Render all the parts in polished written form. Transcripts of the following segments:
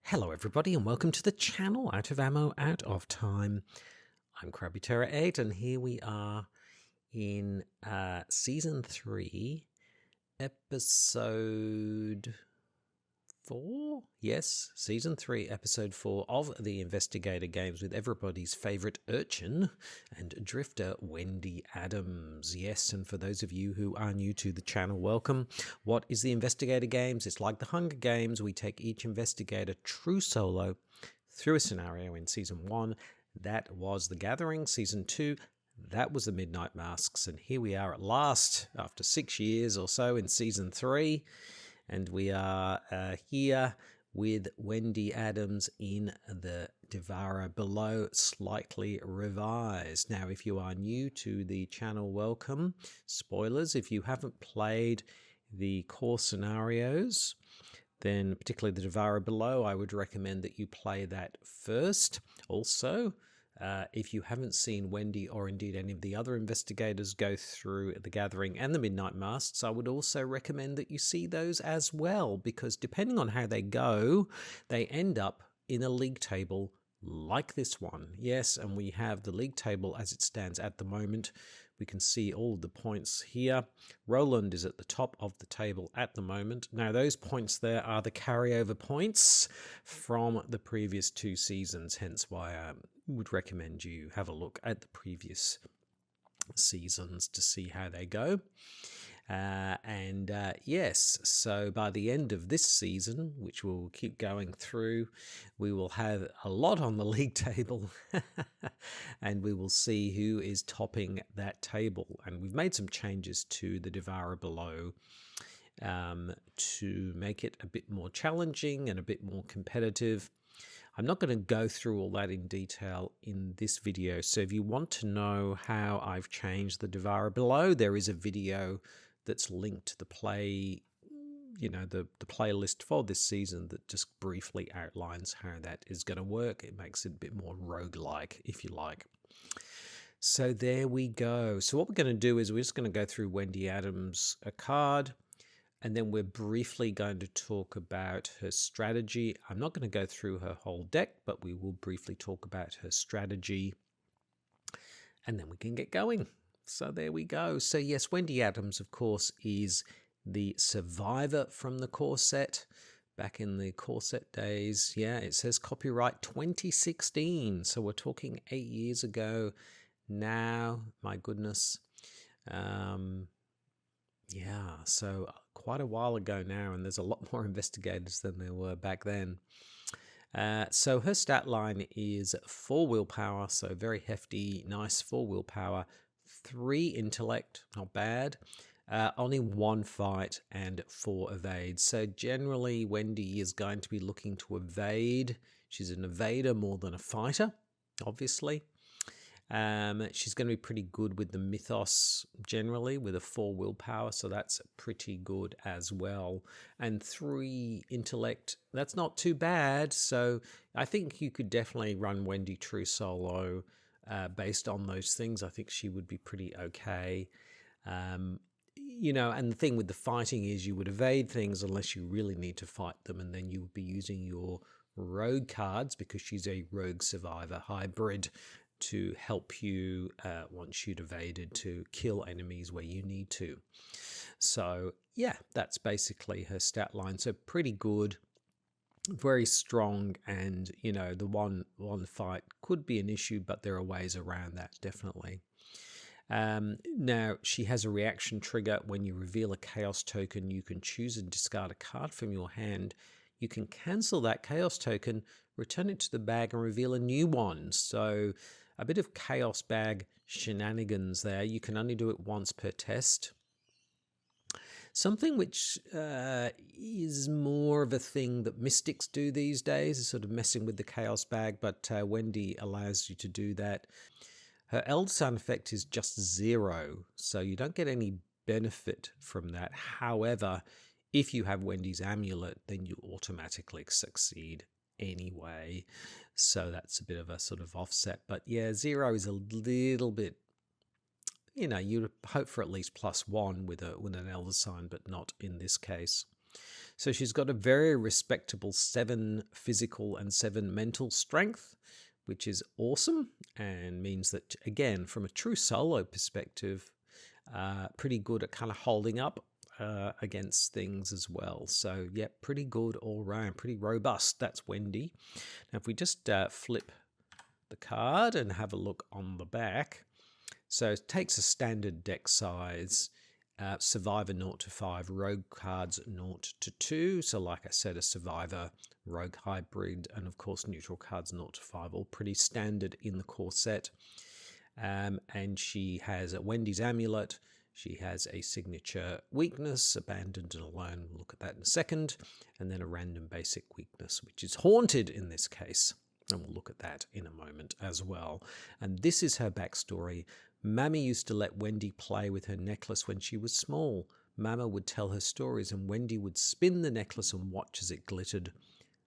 Hello everybody and welcome to the channel, Out of Ammo, Out of Time. I'm Krabby Terror 8 and here we are in Season 3, Episode 4? Yes, Season 3, Episode 4 of the Investigator Games with everybody's favourite urchin and drifter, Wendy Adams. Yes, and for those of you who are new to the channel, welcome. What is the Investigator Games? It's like the Hunger Games. We take each investigator true solo through a scenario. In Season 1, that was The Gathering. Season 2, that was the Midnight Masks. And here we are at last, after 6 years or so, in Season 3. And we are here with Wendy Adams in the Devourer below, slightly revised. Now, if you are new to the channel, welcome. Spoilers, if you haven't played the core scenarios, then particularly the Devourer below, I would recommend that you play that first. Also, if you haven't seen Wendy or indeed any of the other investigators go through The Gathering and the Midnight Masks, I would also recommend that you see those as well, because depending on how they go, they end up in a league table like this one. Yes, and we have the league table as it stands at the moment. We can see all of the points here. Roland is at the top of the table at the moment. Now, those points there are the carryover points from the previous 2 seasons, hence why I would recommend you have a look at the previous seasons to see how they go. Yes, so by the end of this season, which we'll keep going through, we will have a lot on the league table and we will see who is topping that table. And we've made some changes to the Devourer below to make it a bit more challenging and a bit more competitive. I'm not going to go through all that in detail in this video, so if you want to know how I've changed the Devourer below, there is a video that's linked to the play, the playlist for this season that just briefly outlines how that is going to work. It makes it a bit more roguelike, if you like. So there we go. So what we're going to do is we're just going to go through Wendy Adams' card, and then we're briefly going to talk about her strategy. I'm not going to go through her whole deck, but we will briefly talk about her strategy, and then we can get going. So there we go. So yes, Wendy Adams, of course, is the survivor from the core set back in the core set days. Yeah, it says copyright 2016. So we're talking 8 years ago now. My goodness. Yeah, so quite a while ago now, and there's a lot more investigators than there were back then. So her stat line is 4 willpower, so very hefty, nice 4 willpower, 3 intellect, not bad, only 1 fight and 4 evades. So generally Wendy is going to be looking to evade. She's an evader more than a fighter, obviously. She's going to be pretty good with the mythos generally with a 4 willpower, so that's pretty good as well. And 3 intellect, that's not too bad. So I think you could definitely run Wendy true solo based on those things. I think she would be pretty okay. And the thing with the fighting is you would evade things unless you really need to fight them, and then you would be using your rogue cards, because she's a rogue survivor hybrid, to help you once you'd evaded to kill enemies where you need to. So yeah, that's basically her stat line. So pretty good, very strong, and the one fight could be an issue, but there are ways around that, definitely. Now, she has a reaction trigger. When you reveal a chaos token, you can choose and discard a card from your hand. You can cancel that chaos token, return it to the bag, and reveal a new one. So a bit of chaos bag shenanigans there. You can only do it once per test. Something which is more of a thing that mystics do these days, is sort of messing with the chaos bag, but Wendy allows you to do that. Her Elder Son effect is just 0, so you don't get any benefit from that. However, if you have Wendy's amulet, then you automatically succeed anyway. So that's a bit of a sort of offset. But yeah, 0 is a little bit, you'd hope for at least +1 with an Elder Sign, but not in this case. So she's got a very respectable 7 physical and 7 mental strength, which is awesome and means that, again, from a true solo perspective, pretty good at kind of holding up against things as well. So, yeah, pretty good all around, pretty robust. That's Wendy. Now, if we just flip the card and have a look on the back. So it takes a standard deck size, Survivor 0 to 5, Rogue cards 0 to 2. So like I said, a Survivor, Rogue hybrid, and of course neutral cards 0 to 5, all pretty standard in the core set. And she has a Wendy's amulet. She has a signature weakness, Abandoned and Alone. We'll look at that in a second. And then a random basic weakness, which is Haunted in this case. And we'll look at that in a moment as well. And this is her backstory. Mammy used to let Wendy play with her necklace when she was small. Mama would tell her stories and Wendy would spin the necklace and watch as it glittered.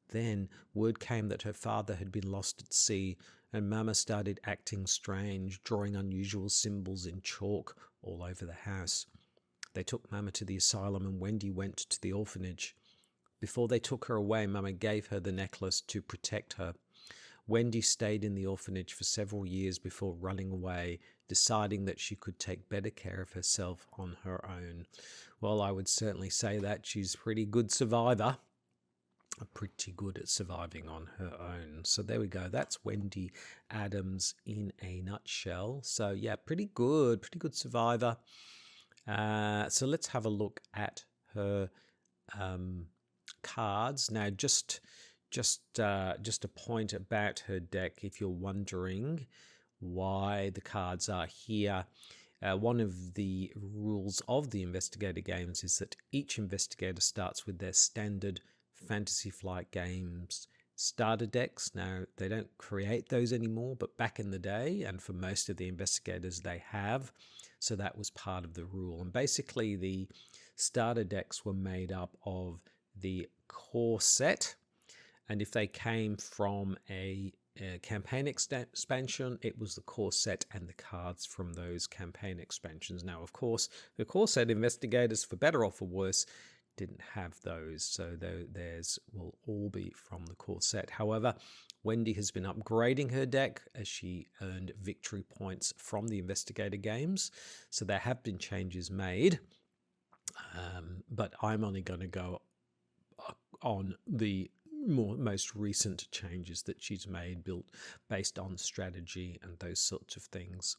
Then word came that her father had been lost at sea and Mama started acting strange, drawing unusual symbols in chalk all over the house. They took Mama to the asylum and Wendy went to the orphanage. Before they took her away, Mama gave her the necklace to protect her. Wendy stayed in the orphanage for several years before running away, deciding that she could take better care of herself on her own. Well, I would certainly say that she's a pretty good survivor. Pretty good at surviving on her own. So there we go. That's Wendy Adams in a nutshell. So yeah, pretty good survivor. So let's have a look at her cards. Now, just a point about her deck, if you're wondering why the cards are here. One of the rules of the Investigator Games is that each investigator starts with their standard Fantasy Flight Games starter decks. Now, they don't create those anymore, but back in the day, and for most of the investigators, they have. So that was part of the rule. And basically, the starter decks were made up of the core set. And if they came from a campaign expansion, it was the core set and the cards from those campaign expansions. Now, of course, the core set investigators, for better or for worse, didn't have those, so theirs will all be from the core set. However, Wendy has been upgrading her deck as she earned victory points from the Investigator Games, so there have been changes made, but I'm only going to go on the most recent changes that she's made, built based on strategy and those sorts of things.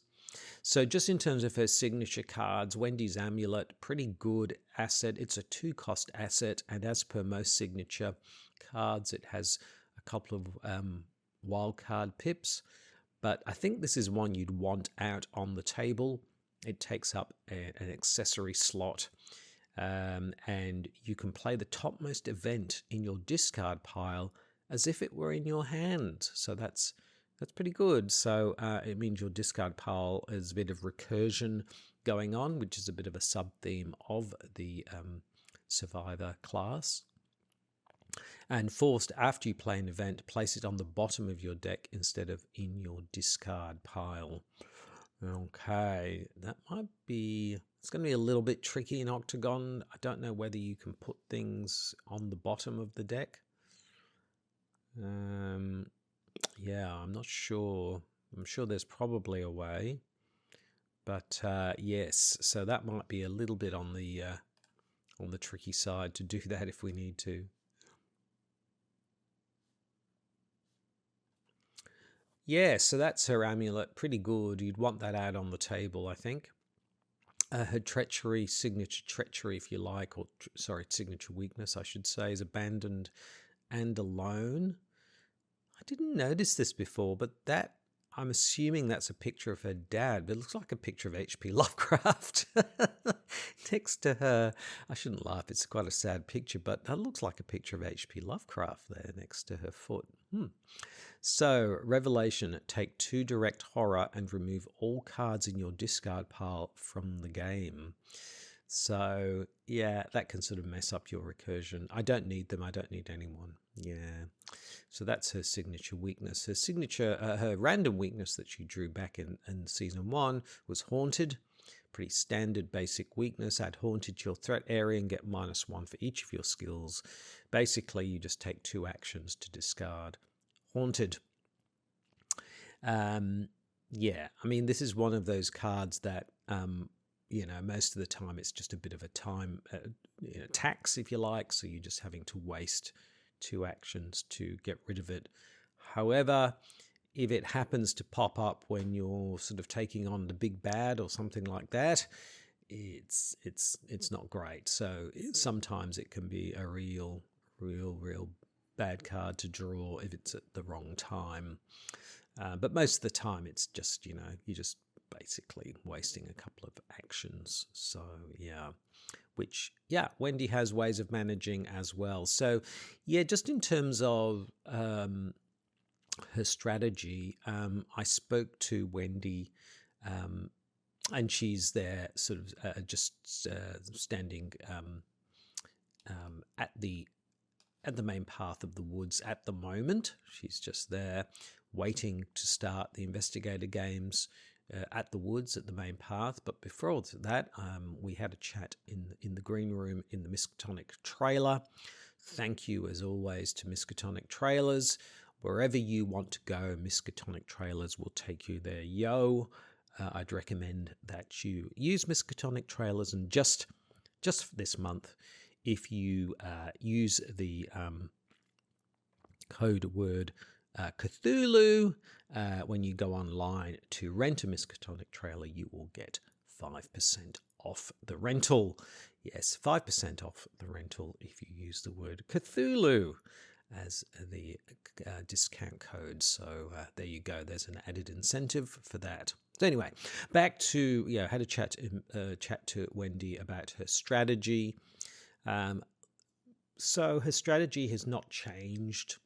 So just in terms of her signature cards, Wendy's Amulet, pretty good asset. It's a 2-cost asset, and as per most signature cards, it has a couple of wildcard pips, but I think this is one you'd want out on the table. It takes up an accessory slot, and you can play the topmost event in your discard pile as if it were in your hand. So that's pretty good. So it means your discard pile is a bit of recursion going on, which is a bit of a sub-theme of the Survivor class. And forced, after you play an event, place it on the bottom of your deck instead of in your discard pile. Okay, that might be... It's going to be a little bit tricky in Octagon. I don't know whether you can put things on the bottom of the deck. Yeah, I'm not sure. I'm sure there's probably a way. But yes, so that might be a little bit on the tricky side to do that if we need to. Yeah, so that's her amulet. Pretty good. You'd want that out on the table, I think. Her treachery, signature treachery, if you like, or signature weakness, I should say, is Abandoned and Alone. I didn't notice this before, but that, I'm assuming that's a picture of her dad, but it looks like a picture of H.P. Lovecraft. next to her, I shouldn't laugh, it's quite a sad picture, but it looks like a picture of H.P. Lovecraft there next to her foot. So, Revelation, take 2 direct horror and remove all cards in your discard pile from the game. So, yeah, that can sort of mess up your recursion. I don't need them. I don't need anyone. Yeah. So that's her signature weakness. Her signature, her random weakness that she drew back in Season 1 was Haunted. Pretty standard basic weakness. Add Haunted to your threat area and get -1 for each of your skills. Basically, you just take 2 actions to discard Haunted. Yeah, I mean, this is one of those cards that, most of the time it's just a bit of a time tax, if you like. So you're just having to waste 2 actions to get rid of it. However, if it happens to pop up when you're sort of taking on the big bad or something like that, it's not great. So sometimes it can be a real bad card to draw if it's at the wrong time. But most of the time it's just, you're just basically wasting a couple of actions. So, yeah. Which, yeah, Wendy has ways of managing as well. So, yeah, just in terms of her strategy, I spoke to Wendy, and she's there sort of just standing at the main path of the woods at the moment. She's just there waiting to start the Investigator Games at the woods at the main path. But before all that, we had a chat in the green room in the Miskatonic trailer. Thank you, as always, to Miskatonic Trailers. Wherever you want to go, Miskatonic Trailers will take you there. I'd recommend that you use Miskatonic Trailers, and just this month, if you use the code word Cthulhu when you go online to rent a Miskatonic trailer, you will get 5% off the rental. Yes, 5% off the rental if you use the word Cthulhu as the discount code. So there you go. There's an added incentive for that. So anyway, back to, had a chat to Wendy about her strategy. So her strategy has not changed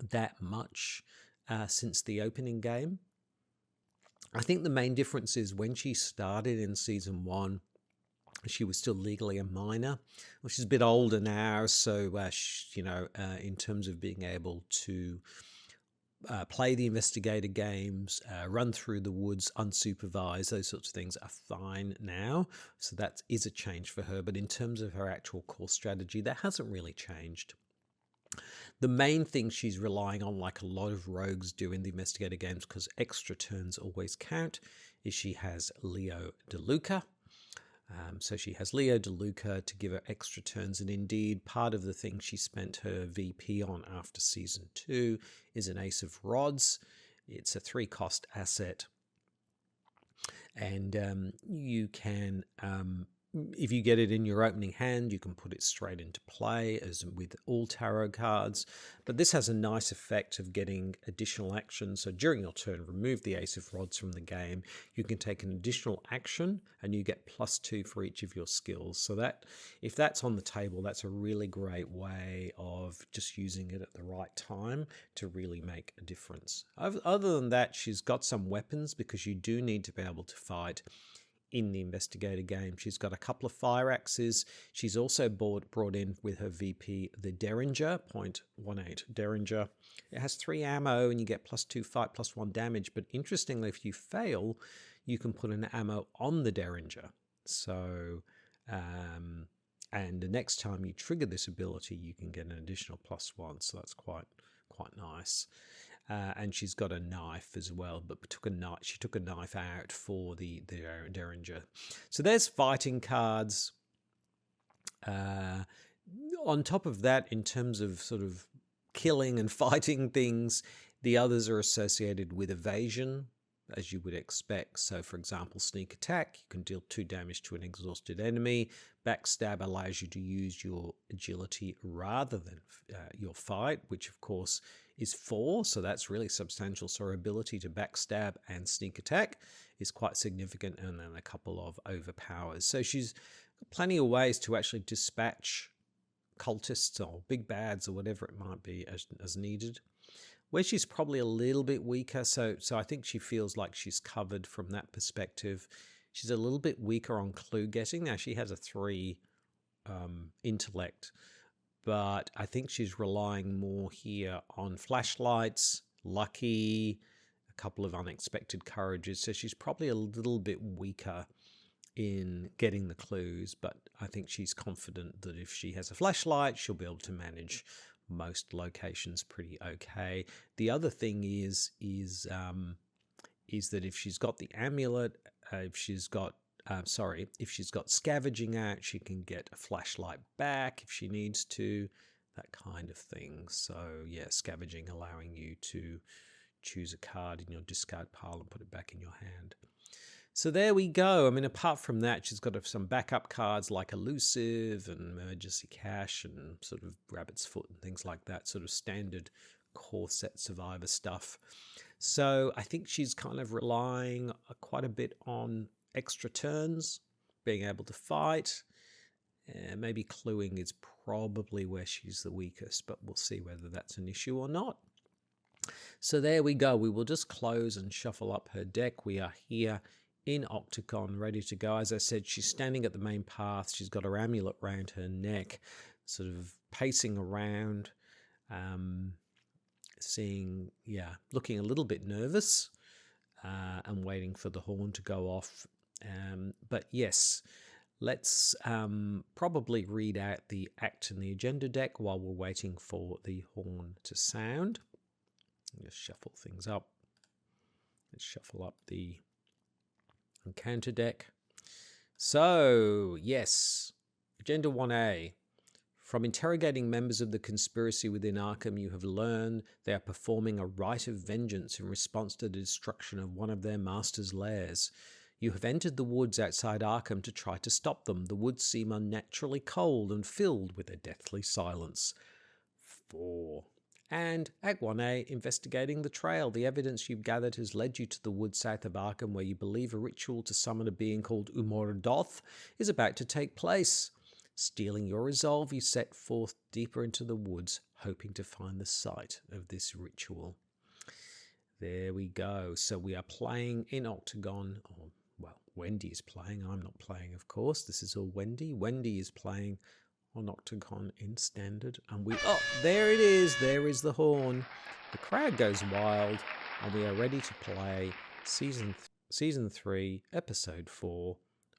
that much since the opening game. I think the main difference is when she started in Season 1, she was still legally a minor. Well, she's a bit older now, so, in terms of being able to play the Investigator Games, run through the woods unsupervised, those sorts of things are fine now. So that is a change for her. But in terms of her actual core strategy, that hasn't really changed. The main thing she's relying on, like a lot of rogues do in the Investigator Games, because extra turns always count, is she has Leo DeLuca. So she has Leo DeLuca to give her extra turns, and indeed part of the thing she spent her VP on after Season 2 is an Ace of Rods. It's a 3-cost asset, and you can, if you get it in your opening hand, you can put it straight into play, as with all tarot cards. But this has a nice effect of getting additional action. So during your turn, remove the Ace of Rods from the game. You can take an additional action, and you get +2 for each of your skills. So that, if that's on the table, that's a really great way of just using it at the right time to really make a difference. Other than that, she's got some weapons, because you do need to be able to fight in the Investigator game. She's got a couple of fire axes. She's also brought in with her VP the Derringer, .18 Derringer. It has 3 ammo, and you get +2 fight, +1 damage. But interestingly, if you fail, you can put an ammo on the Derringer. So, and the next time you trigger this ability, you can get an additional +1. So that's quite nice. And she's got a knife as well, but she took a knife out for the Derringer. So there's fighting cards. On top of that, in terms of sort of killing and fighting things, the others are associated with evasion, as you would expect. So, for example, sneak attack, you can deal 2 damage to an exhausted enemy. Backstab allows you to use your agility rather than your fight, which of course is 4, so that's really substantial. So her ability to backstab and sneak attack is quite significant, and then a couple of overpowers. So she's plenty of ways to actually dispatch cultists or big bads or whatever it might be as needed. Where she's probably a little bit weaker, so I think she feels like she's covered from that perspective. She's a little bit weaker on clue getting. Now, she has a 3 intellect, but I think she's relying more here on flashlights, lucky, a couple of unexpected courages. So she's probably a little bit weaker in getting the clues, but I think she's confident that if she has a flashlight, she'll be able to manage most locations pretty okay. The other thing is that if she's got the amulet, if she's got scavenging out, she can get a flashlight back if she needs to, that kind of thing. So yeah, scavenging allowing you to choose a card in your discard pile and put it back in your hand. So there we go. I mean, apart from that, she's got some backup cards like Elusive and Emergency Cash and sort of Rabbit's Foot and things like that, sort of standard core set Survivor stuff. So I think she's kind of relying quite a bit on extra turns, being able to fight. Maybe cluing is probably where she's the weakest, but we'll see whether that's an issue or not. So there we go. We will just close and shuffle up her deck. We are here in Octagon, ready to go. As I said, she's standing at the main path. She's got her amulet round her neck, sort of pacing around, looking a little bit nervous and waiting for the horn to go off. But yes, let's probably read out the act and the agenda deck while we're waiting for the horn to sound. Just shuffle things up. Let's shuffle up the encounter deck. So, yes, Agenda 1A. From interrogating members of the conspiracy within Arkham, you have learned they are performing a rite of vengeance in response to the destruction of one of their master's lairs. You have entered the woods outside Arkham to try to stop them. The woods seem unnaturally cold and filled with a deathly silence. 4. And Act 1A, investigating the trail. The evidence you've gathered has led you to the woods south of Arkham, where you believe a ritual to summon a being called Umordoth is about to take place. Stealing your resolve, you set forth deeper into the woods, hoping to find the site of this ritual. There we go. So we are playing in Octagon. Oh, well, Wendy is playing. I'm not playing, of course. This is all Wendy. Wendy is playing on Octagon in Standard. And there it is. There is the horn. The crowd goes wild. And we are ready to play Season 3, Episode 4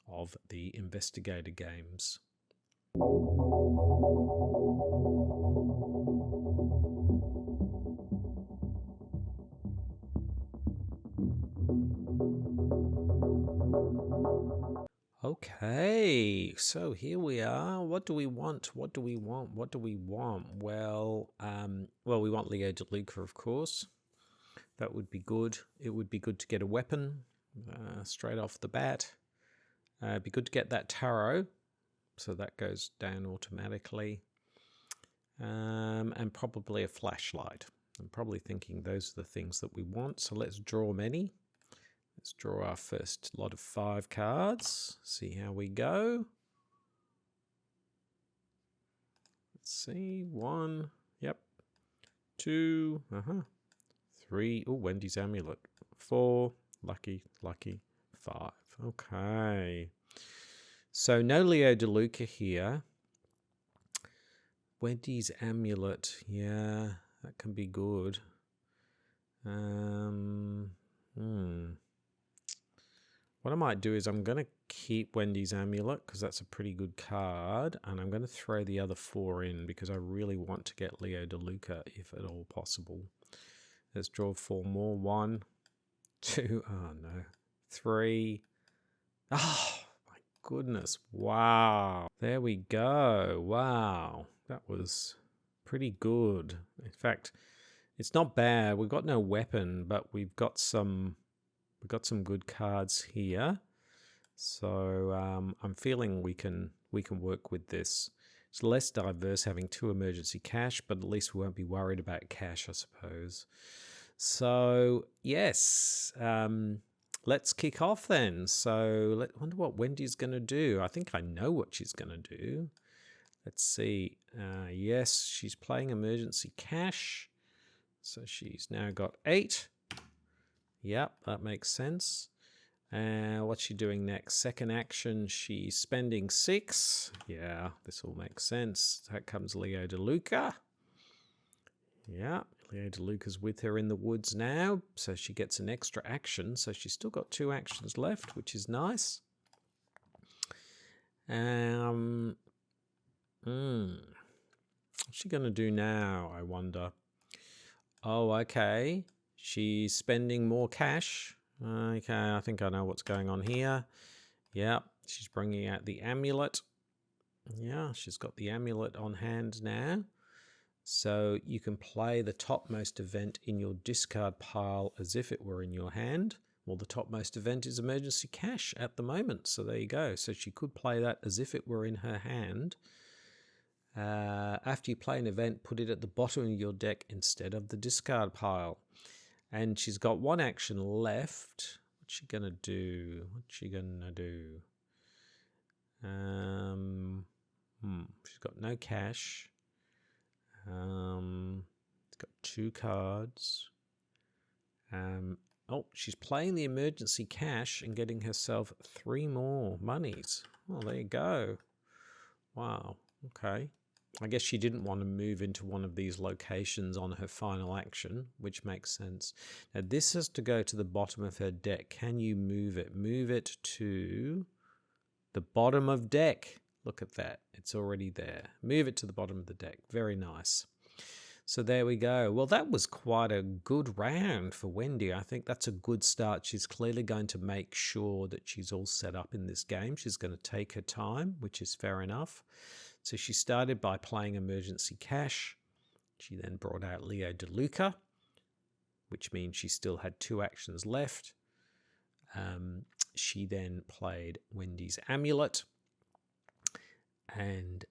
of the Investigator Games. Okay, so here we are. What do we want? What do we want? What do we want? Well, we want Leo DeLuca, of course. That would be good. It would be good to get a weapon straight off the bat. It'd be good to get that tarot, so that goes down automatically. And probably a flashlight. I'm probably thinking those are the things that we want. So let's draw many. Let's draw our first lot of 5 cards. See how we go. Let's see. 1. Yep. 2. 3. Oh, Wendy's amulet. 4. Lucky. 5. Okay. So no Leo DeLuca here. Wendy's amulet. Yeah, that can be good. What I might do is I'm going to keep Wendy's amulet because that's a pretty good card. And I'm going to throw the other 4 in because I really want to get Leo DeLuca if at all possible. Let's draw 4 more. 1, 2, 3. Oh, my goodness. Wow. There we go. Wow. That was pretty good. In fact, it's not bad. We've got no weapon, but we've got some good cards here. So I'm feeling we can work with this. It's less diverse having 2 emergency cash, but at least we won't be worried about cash, I suppose. So yes, let's kick off then. So wonder what Wendy's going to do. I think I know what she's going to do. Let's see. Yes, she's playing emergency cash. So she's now got 8. Yep, that makes sense. What's she doing next? Second action, she's spending 6. Yeah, this all makes sense. That comes Leo DeLuca. Yeah, Leo DeLuca's with her in the woods now, so she gets an extra action. So she's still got 2 actions left, which is nice. What's she going to do now, I wonder? Oh, okay. She's spending more cash. Okay, I think I know what's going on here. Yeah, she's bringing out the amulet. Yeah, she's got the amulet on hand now. So you can play the topmost event in your discard pile as if it were in your hand. Well, the topmost event is emergency cash at the moment. So there you go. So she could play that as if it were in her hand. After you play an event, put it at the bottom of your deck instead of the discard pile. And she's got 1 action left. What's she going to do? She's got no cash. It's got 2 cards. She's playing the emergency cash and getting herself 3 more monies. Oh, there you go. Wow. Okay. I guess she didn't want to move into one of these locations on her final action, which makes sense. Now, this has to go to the bottom of her deck. Can you move it? Move it to the bottom of deck. Look at that. It's already there. Move it to the bottom of the deck. Very nice. So there we go. Well, that was quite a good round for Wendy. I think that's a good start. She's clearly going to make sure that she's all set up in this game. She's going to take her time, which is fair enough. So she started by playing emergency cash. She then brought out Leo DeLuca, which means she still had 2 actions left. She then played Wendy's amulet. And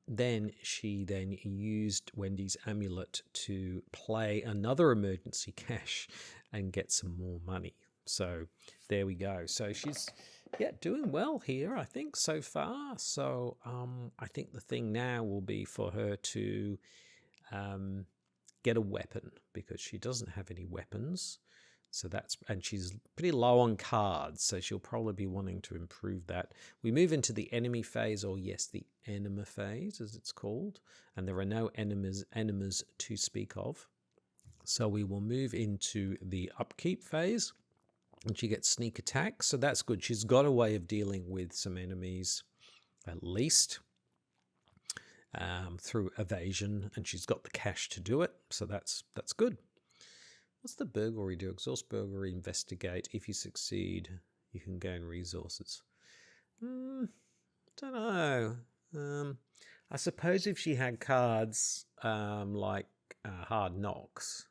then she used Wendy's amulet to play another emergency cash and get some more money. So there we go. So she's doing well here, I think, so far. So I think the thing now will be for her to get a weapon, because she doesn't have any weapons. So and she's pretty low on cards, so she'll probably be wanting to improve that. We move into the enemy phase, or yes, the enema phase, as it's called, and there are no enemas to speak of. So we will move into the upkeep phase, and she gets sneak attack, so that's good. She's got a way of dealing with some enemies, at least, through evasion, and she's got the cash to do it, so that's good. What's the burglary do? Exhaust burglary, investigate. If you succeed, you can gain resources. Don't know. I suppose if she had cards like Hard Knocks,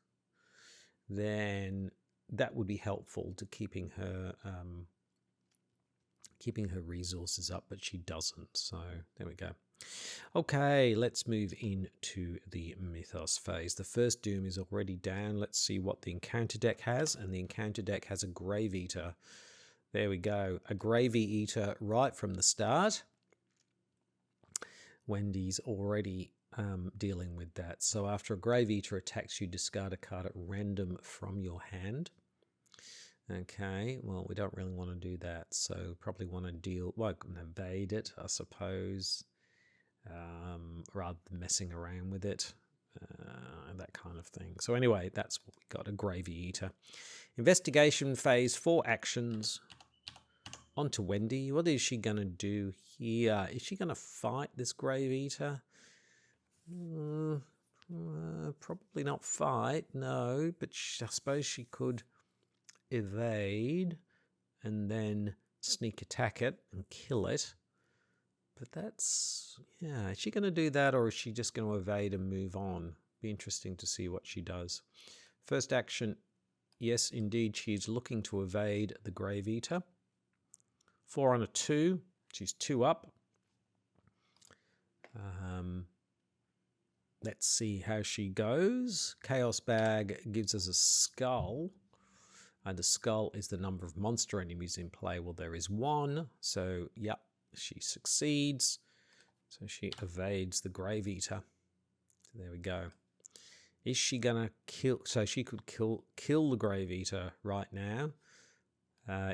then that would be helpful to keeping her resources up, but she doesn't. So there we go. Okay, let's move into the Mythos phase. The first Doom is already down. Let's see what the encounter deck has. And the encounter deck has a Grave Eater. There we go. A Grave Eater right from the start. Wendy's already dealing with that. So after a Grave Eater attacks, you discard a card at random from your hand. Okay, well, we don't really want to do that. So probably want to evade it, I suppose. Rather than messing around with it, that kind of thing. So anyway, that's what we got, a Grave Eater. Investigation phase, 4 actions. On to Wendy. What is she going to do here? Is she going to fight this Grave Eater? Probably not fight, no, but I suppose she could evade and then sneak attack it and kill it. But that's, is she going to do that, or is she just going to evade and move on? Be interesting to see what she does. First action, yes, indeed, she's looking to evade the Grave Eater. 4 on a 2. She's 2 up. Let's see how she goes. Chaos Bag gives us a skull. And the skull is the number of monster enemies in play. Well, there is one. So, yep, she succeeds. So she evades the Grave Eater. So there we go. Is she going to kill? So she could kill the Grave Eater right now.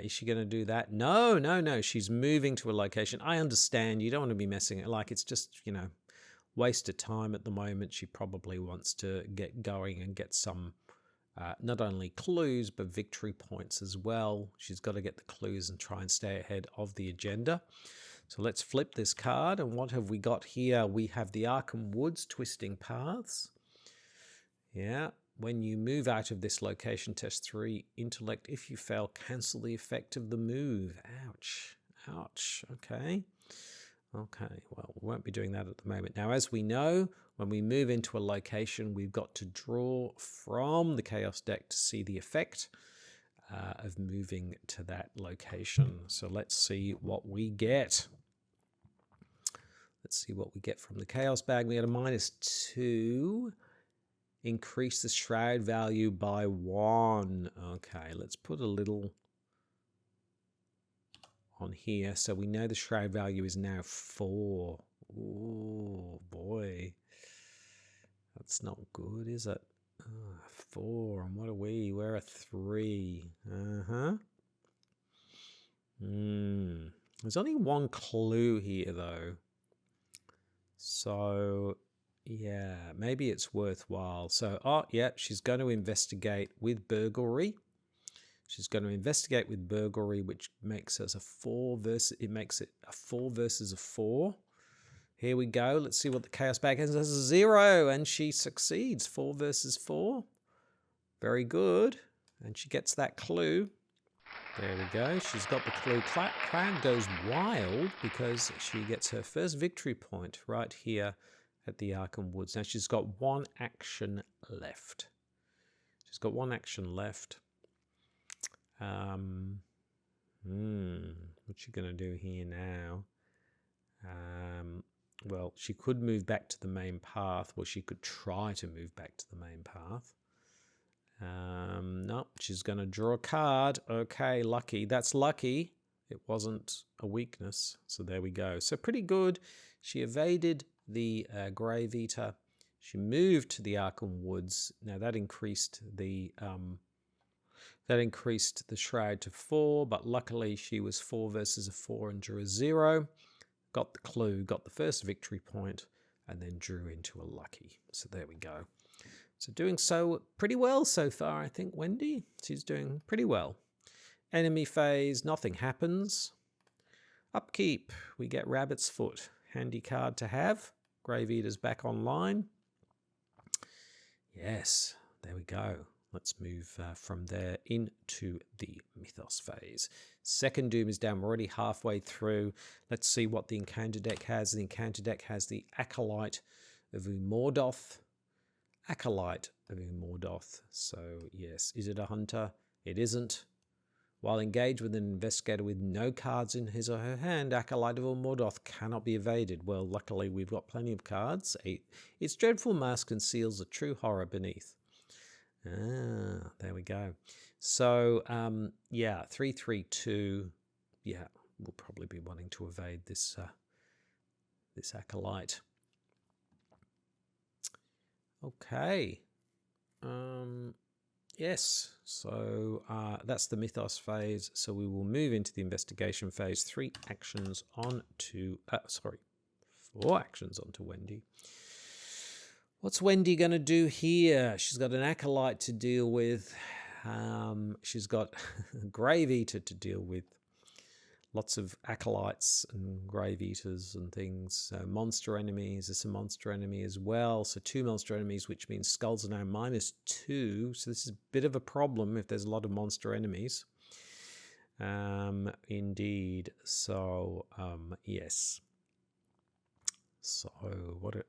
Is she going to do that? No, no, no. She's moving to a location. I understand. You don't want to be messing it. Like, it's just, you know, waste of time at the moment. She probably wants to get going and get some not only clues, but victory points as well. She's got to get the clues and try and stay ahead of the agenda. So let's flip this card. And what have we got here? We have the Arkham Woods Twisting Paths. Yeah. When you move out of this location, test 3 intellect. If you fail, cancel the effect of the move. Ouch. Ouch. Okay. Okay. Well, we won't be doing that at the moment. Now, as we know, when we move into a location, we've got to draw from the Chaos deck to see the effect of moving to that location. So let's see what we get. Let's see what we get from the Chaos bag. We had a -2. Increase the shroud value by 1. Okay, let's put a little on here. So we know the shroud value is now 4. Oh, boy. That's not good, is it? 4. And what are we? We're a 3. There's only one clue here, though. So... yeah, maybe it's worthwhile. So, oh, yeah, she's going to investigate with burglary. She's going to investigate with burglary, which makes us a 4 versus... it makes it a 4 versus a 4. Here we go. Let's see what the Chaos bag has. As a 0, and she succeeds. 4 versus 4. Very good. And she gets that clue. There we go. She's got the clue. Crowd goes wild because she gets her first victory point right here at the Arkham Woods. Now she's got 1 action left. She's got 1 action left. What's she going to do here now? Well, she could move back to the main path. Well, she could try to move back to the main path. No, she's going to draw a card. Okay, lucky. That's lucky. It wasn't a weakness. So there we go. So pretty good. She evaded the Grave Eater. She moved to the Arkham Woods. Now that increased the shroud to 4, but luckily she was 4 versus a 4 and drew a 0. Got the clue, got the first victory point, and then drew into a lucky. So there we go. So doing so pretty well so far, I think, Wendy. She's doing pretty well. Enemy phase, nothing happens. Upkeep, we get Rabbit's Foot. Handy card to have. Grave Eater's back online. Yes, there we go. Let's move from there into the Mythos phase. Second Doom is down. We're already halfway through. Let's see what the Encounter deck has. The Encounter deck has the Acolyte of Umordoth. Acolyte of Umordoth. So, yes. Is it a hunter? It isn't. While engaged with an investigator with no cards in his or her hand, Acolyte of Umordoth cannot be evaded. Well, luckily we've got plenty of cards. Its dreadful mask conceals a true horror beneath. Ah, there we go. So, yeah, 3/3/2. Yeah, we'll probably be wanting to evade this this Acolyte. Okay. Yes, so that's the Mythos phase. So we will move into the investigation phase. 3 actions on to... 4 actions onto Wendy. What's Wendy going to do here? She's got an Acolyte to deal with. She's got a Grave Eater to deal with. Lots of Acolytes and Grave Eaters and things. So monster enemies. There's a monster enemy as well. So 2 monster enemies, which means skulls are now -2. So this is a bit of a problem if there's a lot of monster enemies. Indeed. So, yes. So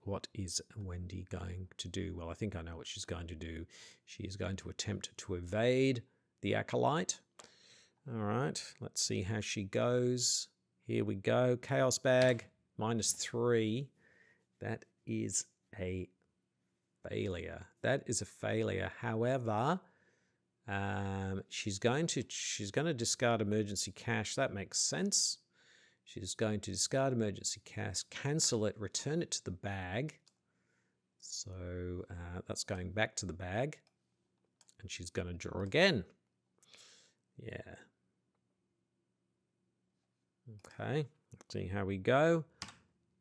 what is Wendy going to do? Well, I think I know what she's going to do. She is going to attempt to evade the Acolyte. All right, let's see how she goes. Here we go. Chaos bag, -3. That is a failure. That is a failure. However, she's going to discard emergency cash. That makes sense. She's going to discard emergency cash, cancel it, return it to the bag. So that's going back to the bag. And she's going to draw again. Yeah. Okay, let's see how we go.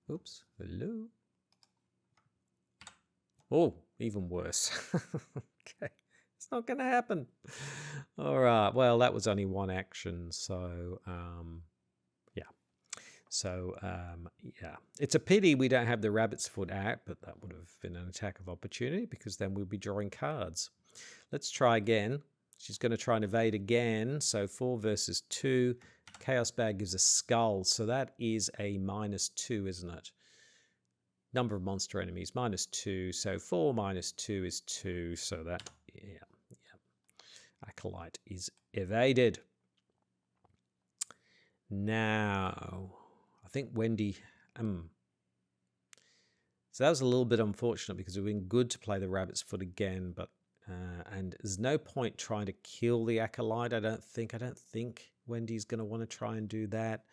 Oops, hello. Oh, even worse. Okay, it's not going to happen. All right, well, that was only one action, so yeah. So yeah, it's a pity we don't have the rabbit's foot out, but that would have been an attack of opportunity because then we'd be drawing cards. Let's try again. She's going to try and evade again. So 4 versus 2. Chaos Bag gives a skull. So that is a -2, isn't it? Number of monster enemies, -2. So 4 minus 2 is 2. So that, yeah. Acolyte is evaded. Now, I think Wendy... so that was a little bit unfortunate because it would have been good to play the rabbit's foot again, but and there's no point trying to kill the acolyte. I don't think Wendy's going to want to try and do that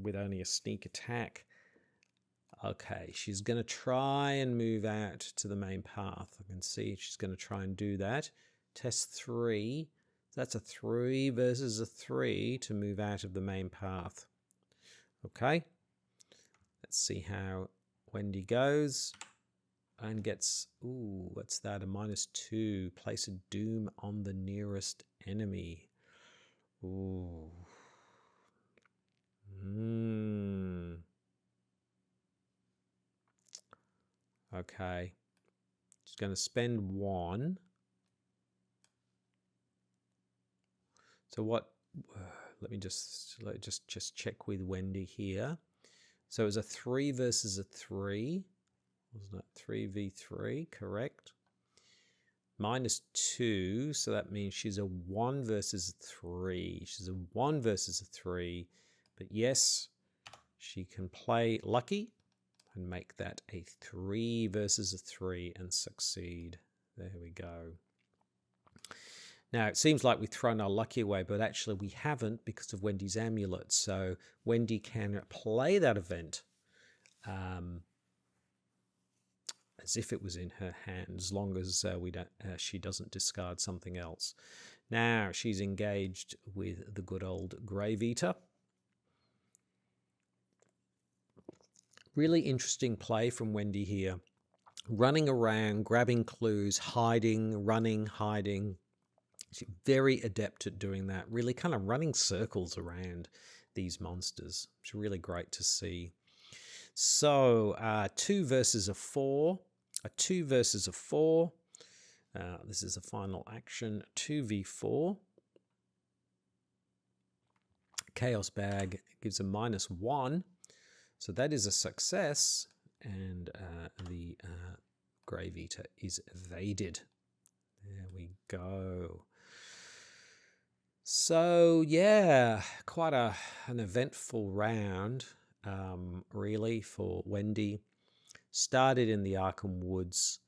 with only a sneak attack. Okay, she's going to try and move out to the main path. I can see she's going to try and do that. Test 3. That's a 3 versus a 3 to move out of the main path. Okay, let's see how Wendy goes. And gets, ooh, what's that? A -2. Place a doom on the nearest enemy. Ooh. Okay. She's going to spend 1. So what? Let me just check with Wendy here. So it was a 3 versus a 3. Wasn't it 3v3, correct? -2, so that means she's a 1 versus a 3. She's a 1 versus a 3. But yes, she can play lucky and make that a 3 versus a 3 and succeed. There we go. Now, it seems like we've thrown our lucky away, but actually we haven't because of Wendy's amulet. So Wendy can play that event as if it was in her hand, as long as she doesn't discard something else. Now she's engaged with the good old Grave Eater. Really interesting play from Wendy here. Running around, grabbing clues, hiding, running, hiding. She's very adept at doing that, really kind of running circles around these monsters. It's really great to see. So 2 versus a 4. A 2 versus a 4. This is a final action. 2v4. Chaos Bag gives a -1. So that is a success. And the Grave Eater is evaded. There we go. So yeah, quite an eventful round, really, for Wendy. Started in the Arkham Woods,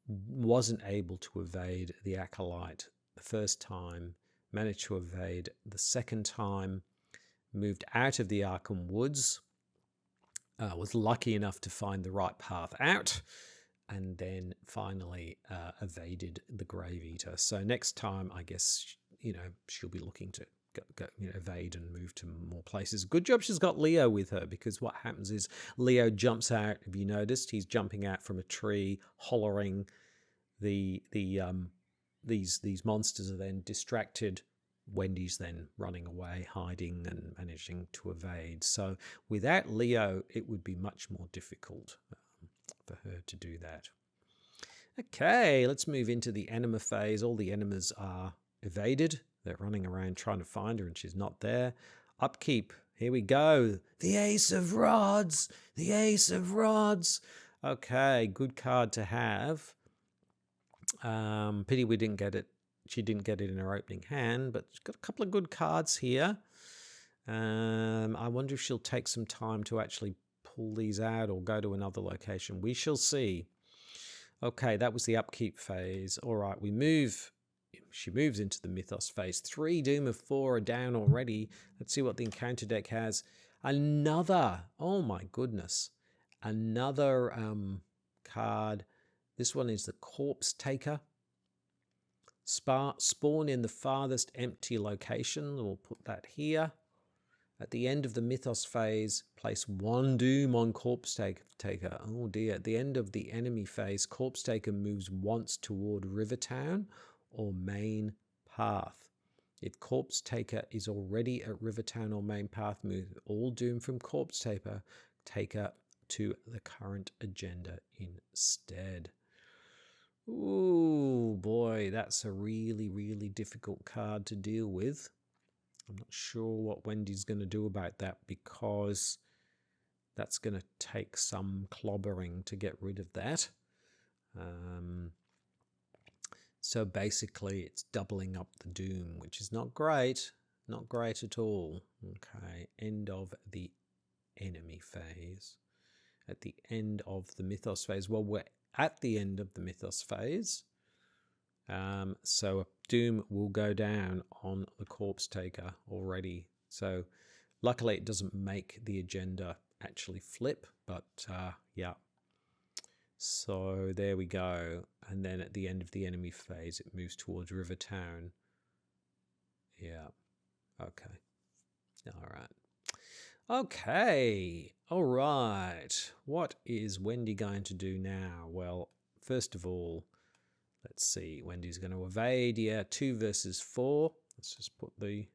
wasn't able to evade the Acolyte the first time, managed to evade the second time, moved out of the Arkham Woods, was lucky enough to find the right path out, and then finally evaded the Grave Eater. So next time, I guess, she'll be looking to go, evade and move to more places. Good job she's got Leo with her, because what happens is Leo jumps out. Have you noticed? He's jumping out from a tree, hollering. These monsters are then distracted. Wendy's then running away, hiding, and managing to evade. So without Leo, it would be much more difficult for her to do that. Okay, let's move into the enema phase. All the enemas are evaded. They're running around trying to find her, and she's not there. Upkeep. Here we go. The Ace of Rods. The Ace of Rods. Okay, good card to have. Pity we didn't get it. She didn't get it in her opening hand, but she's got a couple of good cards here. I wonder if she'll take some time to actually pull these out or go to another location. We shall see. Okay, that was the upkeep phase. All right, we move. she moves into the Mythos phase. 3 Doom of 4 are down already. Let's see what the encounter deck has. Another, oh my goodness, another card. This one is the Corpse Taker. Spawn in the farthest empty location. We'll put that here. At the end of the Mythos phase, place 1 Doom on Corpse Taker. Oh dear. At the end of the enemy phase, Corpse Taker moves once toward Rivertown or Main Path. If Corpse Taker is already at Rivertown or Main Path, move all Doom from Corpse Taker to the current agenda instead. Ooh, boy, that's a really, really difficult card to deal with. I'm not sure what Wendy's going to do about that, because that's going to take some clobbering to get rid of that. So basically it's doubling up the Doom, which is not great. Not great at all. Okay, end of the enemy phase. At the end of the Mythos phase. Well, we're at the end of the Mythos phase. So a Doom will go down on the Corpse Taker already. So luckily it doesn't make the agenda actually flip, but yeah. So there we go. And then at the end of the enemy phase, it moves towards Rivertown. Yeah. Okay. All right. Okay. All right. What is Wendy going to do now? Well, first of all, let's see. Wendy's going to evade. Yeah, 2 versus 4. Let's just put the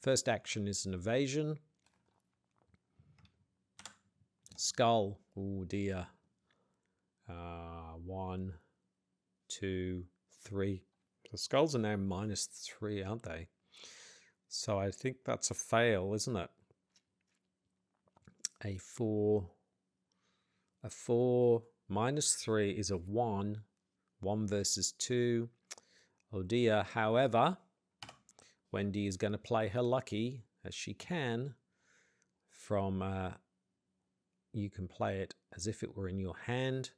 first action is an evasion. Skull. Oh dear. 1, 2, 3. The skulls are now -3, aren't they? So I think that's a fail, isn't it? A 4 -3 is a 1. 1 versus 2. Oh dear. However, Wendy is going to play her lucky as she can from you can play it as if it were in your hand.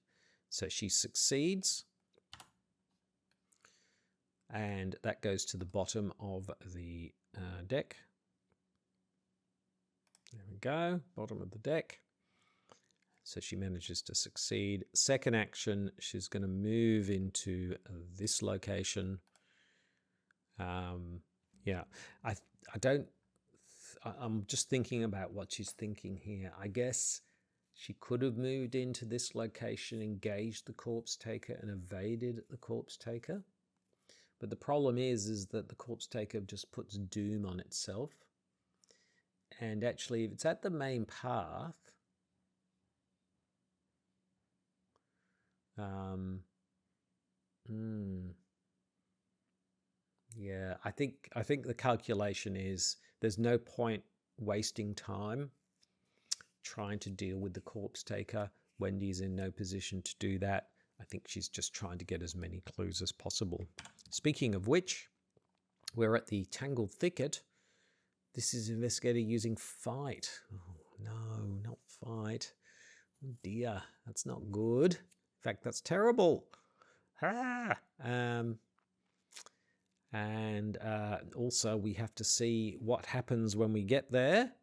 So she succeeds. And that goes to the bottom of the deck. There we go, bottom of the deck. So she manages to succeed. Second action, she's going to move into this location. Yeah, I'm just thinking about what she's thinking here. I guess she could have moved into this location, engaged the Corpse Taker, and evaded the Corpse Taker. But the problem is that the Corpse Taker just puts Doom on itself. And actually, if it's at the main path, yeah, I think the calculation is there's no point wasting time trying to deal with the Corpse Taker. Wendy's in no position to do that. I think she's just trying to get as many clues as possible. Speaking of which, we're at the Tangled Thicket. This is Investigator using Fight. Oh, no, not Fight. Oh dear, that's not good. In fact, that's terrible. And also we have to see what happens when we get there.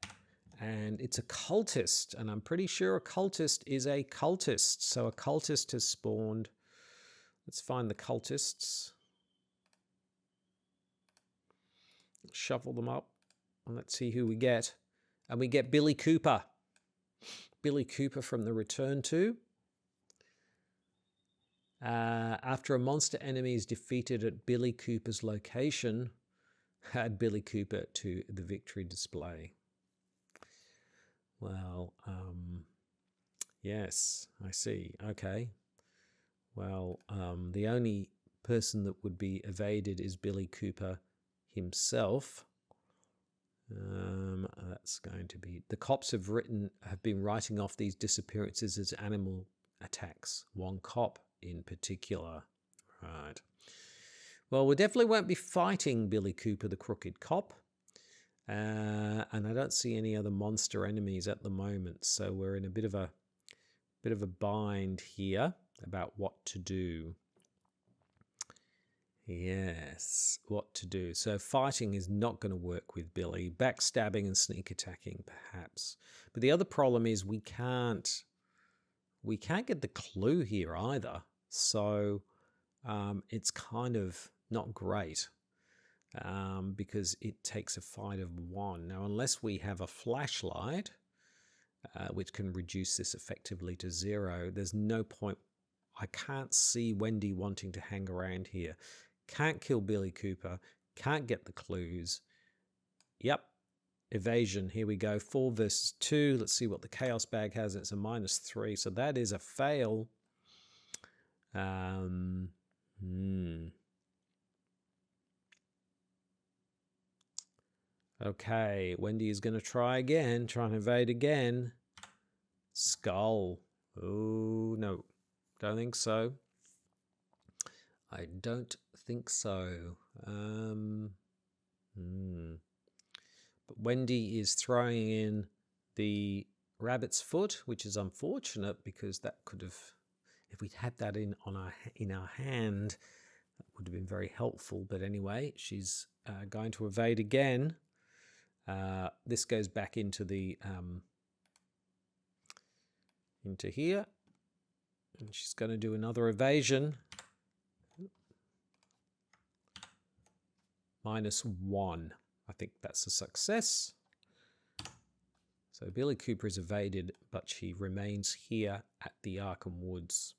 And it's a cultist, and I'm pretty sure a cultist is a cultist. So a cultist has spawned. Let's find the cultists. Shuffle them up, and let's see who we get. And we get Billy Cooper. Billy Cooper from the Return to. After a monster enemy is defeated at Billy Cooper's location, add Billy Cooper to the victory display. Well, yes, I see. Okay. Well, the only person that would be evaded is Billy Cooper himself. That's going to be... The cops have been writing off these disappearances as animal attacks. One cop in particular. Right. Well, we definitely won't be fighting Billy Cooper, the crooked cop. And I don't see any other monster enemies at the moment, so we're in a bit of a bind here about what to do. Yes, what to do. So fighting is not going to work with Billy. Backstabbing and sneak attacking, perhaps. But the other problem is we can't get the clue here either. So it's kind of not great because it takes a fight of 1. Now, unless we have a flashlight, which can reduce this effectively to 0, there's no point. I can't see Wendy wanting to hang around here. Can't kill Billy Cooper. Can't get the clues. Yep. Evasion. Here we go. 4 versus 2. Let's see what the Chaos Bag has. It's a -3. So that is a fail. Okay. Wendy is going to try again. Try and evade again. Skull. Oh, no. Don't think so. I don't think so. But Wendy is throwing in the rabbit's foot, which is unfortunate because that could have, if we'd had that in our hand, that would have been very helpful. But anyway, she's going to evade again. This goes back into the into here, and she's going to do another evasion. -1. I think that's a success. So Billy Cooper is evaded, but she remains here at the Arkham Woods.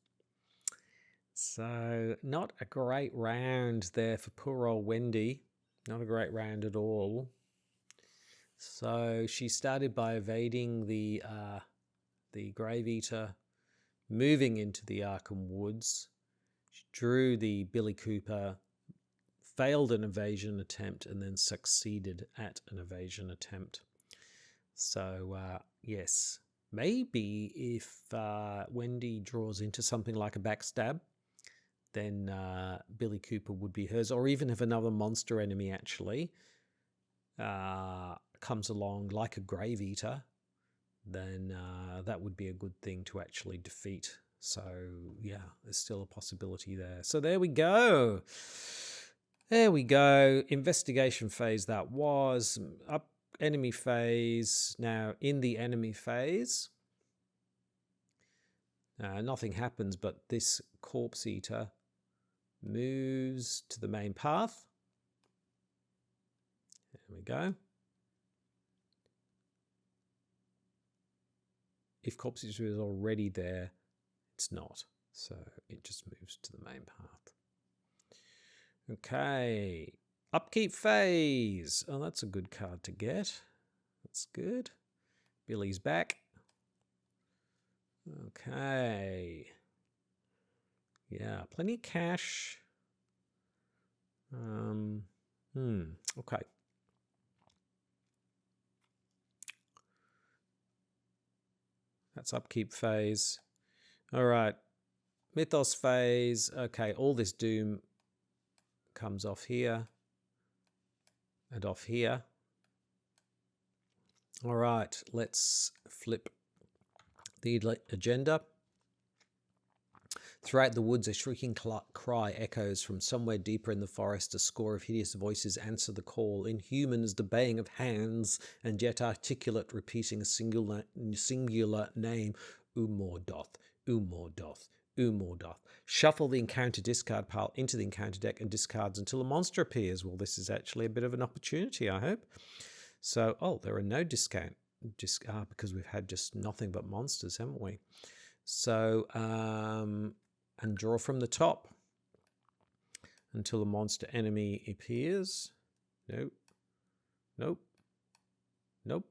So not a great round there for poor old Wendy. Not a great round at all. So she started by evading the Grave Eater, moving into the Arkham Woods. She drew the Billy Cooper, failed an evasion attempt, and then succeeded at an evasion attempt. So, yes, maybe if Wendy draws into something like a backstab, then Billy Cooper would be hers. Or even if another monster enemy actually comes along like a Grave Eater, then that would be a good thing to actually defeat. So, yeah, there's still a possibility there. So there we go. There we go. Investigation phase that was. Up enemy phase. Now, in the enemy phase, nothing happens, but this Corpse Eater moves to the main path. There we go. If Corpse Eater is already there, it's not. So it just moves to the main path. Okay. Upkeep phase. Oh, that's a good card to get. That's good. Billy's back. Okay. Yeah, plenty of cash. Okay. That's upkeep phase. All right. Mythos phase. Okay, all this doom comes off here and off here. All right, let's flip the agenda. Throughout the woods, a shrieking cry echoes from somewhere deeper in the forest. A score of hideous voices answer the call. Inhuman as the baying of hands, and yet articulate, repeating a singular name, Umordoth, Umordoth, Umordoth. Shuffle the encounter discard pile into the encounter deck and discards until a monster appears. Well, this is actually a bit of an opportunity, I hope. So, oh, there are no discard because we've had just nothing but monsters, haven't we? So, and draw from the top until a monster enemy appears. Nope. Nope. Nope.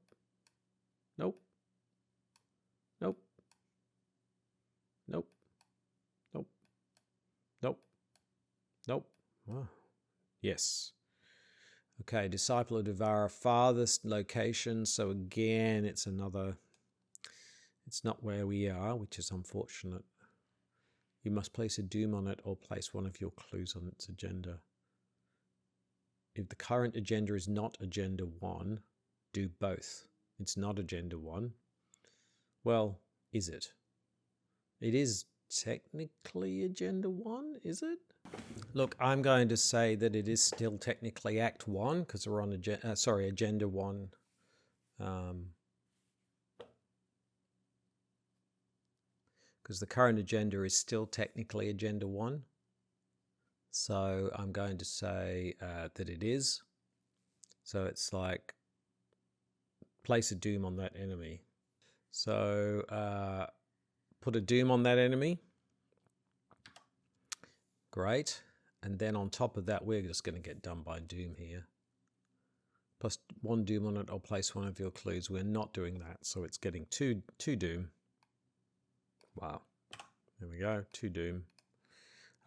Nope. Nope. Nope. Nope. Nope. Nope. Oh. Yes. Okay, Disciple of Devourer, farthest location. So again, it's not where we are, which is unfortunate. You must place a doom on it or place one of your clues on its agenda. If the current agenda is not agenda 1, do both. It's not agenda 1. Well, is it? It is technically Agenda 1, is it? Look, I'm going to say that it is still technically Act 1 because we're on Agenda 1. Because the current agenda is still technically Agenda 1. So I'm going to say that it is. So it's like place a doom on that enemy. So put a doom on that enemy. Great. And then on top of that, we're just going to get done by doom here. Plus 1 doom on it, I'll place one of your clues. We're not doing that, so it's getting two doom. Wow. There we go, 2 doom.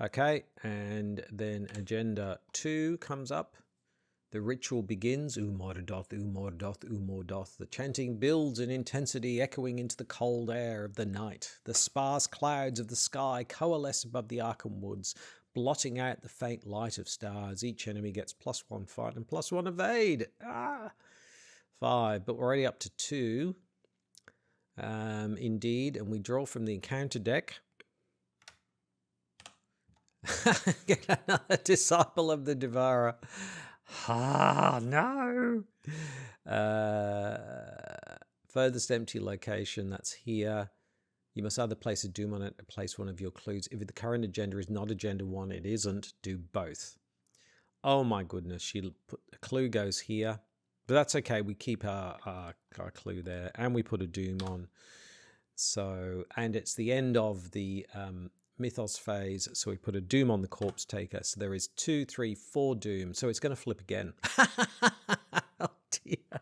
Okay, and then Agenda 2 comes up. The ritual begins. Umordoth, Umordoth, Umordoth. The chanting builds in intensity, echoing into the cold air of the night. The sparse clouds of the sky coalesce above the Arkham woods, blotting out the faint light of stars. Each enemy gets +1 fight and +1 evade. 5, but we're already up to 2. Indeed, and we draw from the encounter deck. Get another Disciple of the Devourer. No. Furthest empty location, that's here. You must either place a doom on it or place one of your clues. If the current agenda is not Agenda 1, it isn't. Do both. Oh my goodness, a clue goes here. But that's okay, we keep our clue there. And we put a doom on. So, and it's the end of the Mythos phase, so we put a doom on the Corpse Taker. So there is 2, 3, 4 doom. So it's going to flip again. Oh dear.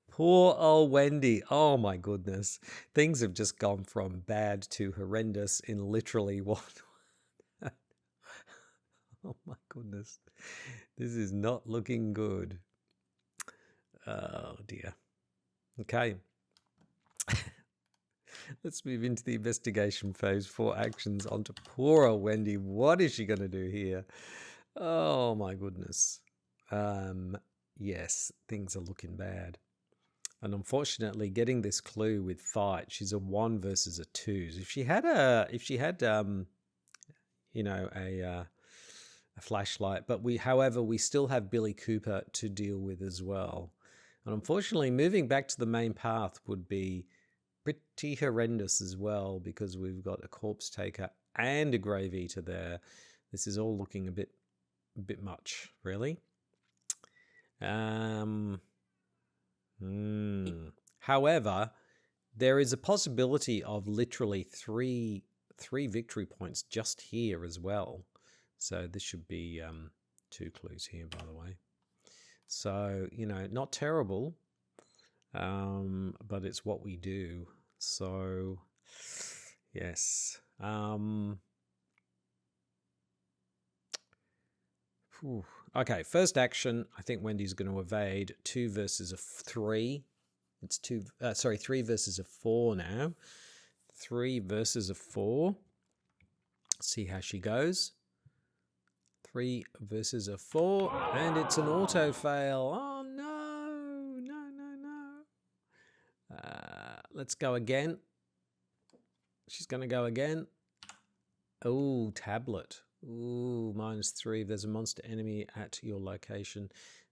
Poor old Wendy. Oh my goodness. Things have just gone from bad to horrendous in literally one. Oh my goodness. This is not looking good. Oh dear. Okay. Let's move into the investigation phase. 4 actions onto poor old Wendy. What is she going to do here? Oh my goodness. Yes, things are looking bad. And unfortunately, getting this clue with fight, she's a 1 versus a 2. If she had you know, a flashlight, but however, we still have Billy Cooper to deal with as well. And unfortunately, moving back to the main path would be pretty horrendous as well, because we've got a Corpse Taker and a Grave Eater there. This is all looking a bit much, really. However, there is a possibility of literally three victory points just here as well. So this should be 2 clues here, by the way. So, you know, not terrible. But it's what we do. So, yes. Okay, first action. I think Wendy's going to evade 2 versus a 3. It's 3 versus a 4 now. 3 versus a 4. See how she goes. 3 versus a 4, and it's an auto fail. Oh no. Let's go again. She's going to go again. Oh, tablet. Ooh, -3. There's a monster enemy at your location.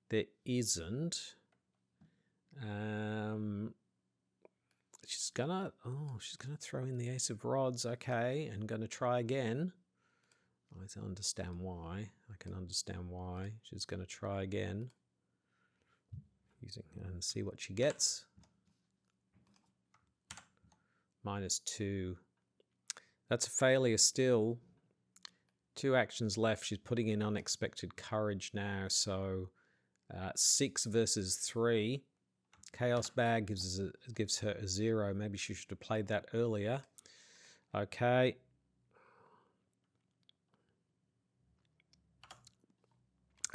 There isn't. She's gonna throw in the Ace of Rods. Okay, and gonna try again. I understand why. I can understand why. She's gonna try again. And see what she gets. -2. That's a failure still. 2 actions left. She's putting in Unexpected Courage now. So 6 versus 3. Chaos Bag gives her a 0. Maybe she should have played that earlier. Okay.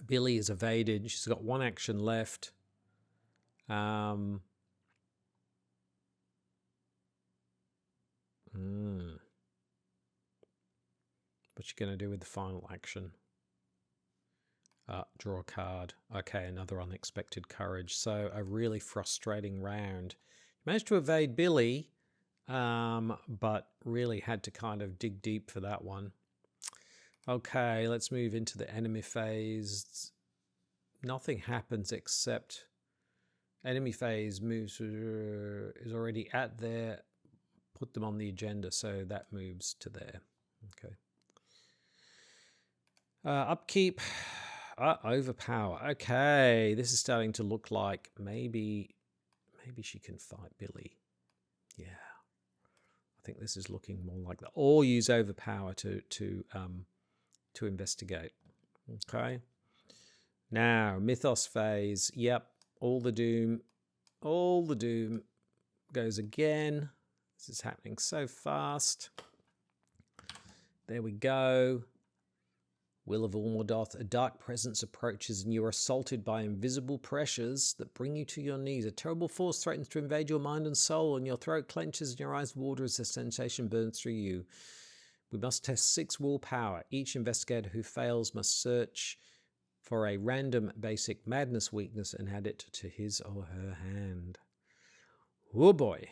Billy is evaded. She's got 1 action left. What's she going to do with the final action? Draw a card. Okay, another Unexpected Courage. So a really frustrating round. Managed to evade Billy. but really had to kind of dig deep for that one. Okay, let's move into the enemy phase. Nothing happens except enemy phase moves, is already at there. Put them on the agenda, so that moves to there. Okay. Upkeep, overpower. Okay, this is starting to look like maybe she can fight Billy. Yeah, I think this is looking more like that. Or use overpower to investigate. Okay. Now Mythos phase. Yep, all the doom goes again. This is happening so fast. There we go. Will of Ulmodoth, a dark presence approaches and you are assaulted by invisible pressures that bring you to your knees. A terrible force threatens to invade your mind and soul, and your throat clenches and your eyes water as the sensation burns through you. We must test 6 willpower. Each investigator who fails must search for a random basic madness weakness and add it to his or her hand. Oh boy.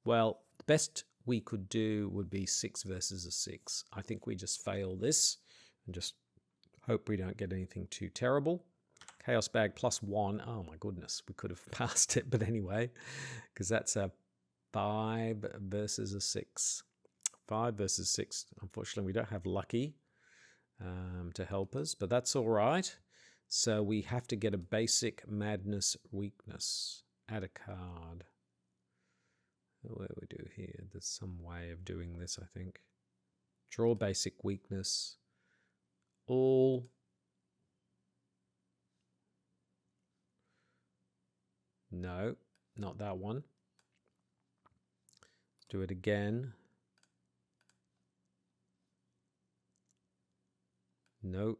Well, the best we could do would be 6 versus a 6. I think we just fail this and just hope we don't get anything too terrible. Chaos bag +1. Oh my goodness, we could have passed it, but anyway, because that's a 5 versus a 6. 5 versus 6. Unfortunately, we don't have lucky to help us, but that's all right. So we have to get a basic madness weakness. Add a card. What do we do here? There's some way of doing this, I think. Draw basic weakness. All. No, not that one. Let's do it again. No.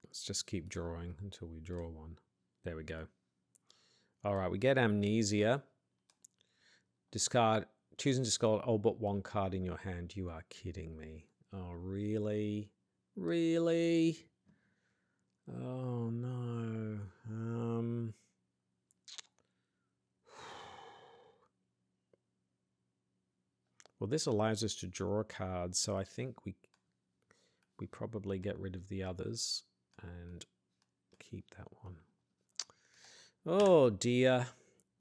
Let's just keep drawing until we draw one. There we go. All right, we get amnesia. Discard. Choose and discard all but 1 card in your hand. You are kidding me. Oh, really? Really? Oh, no. Well, this allows us to draw cards, so I think we probably get rid of the others and keep that one. Oh, dear.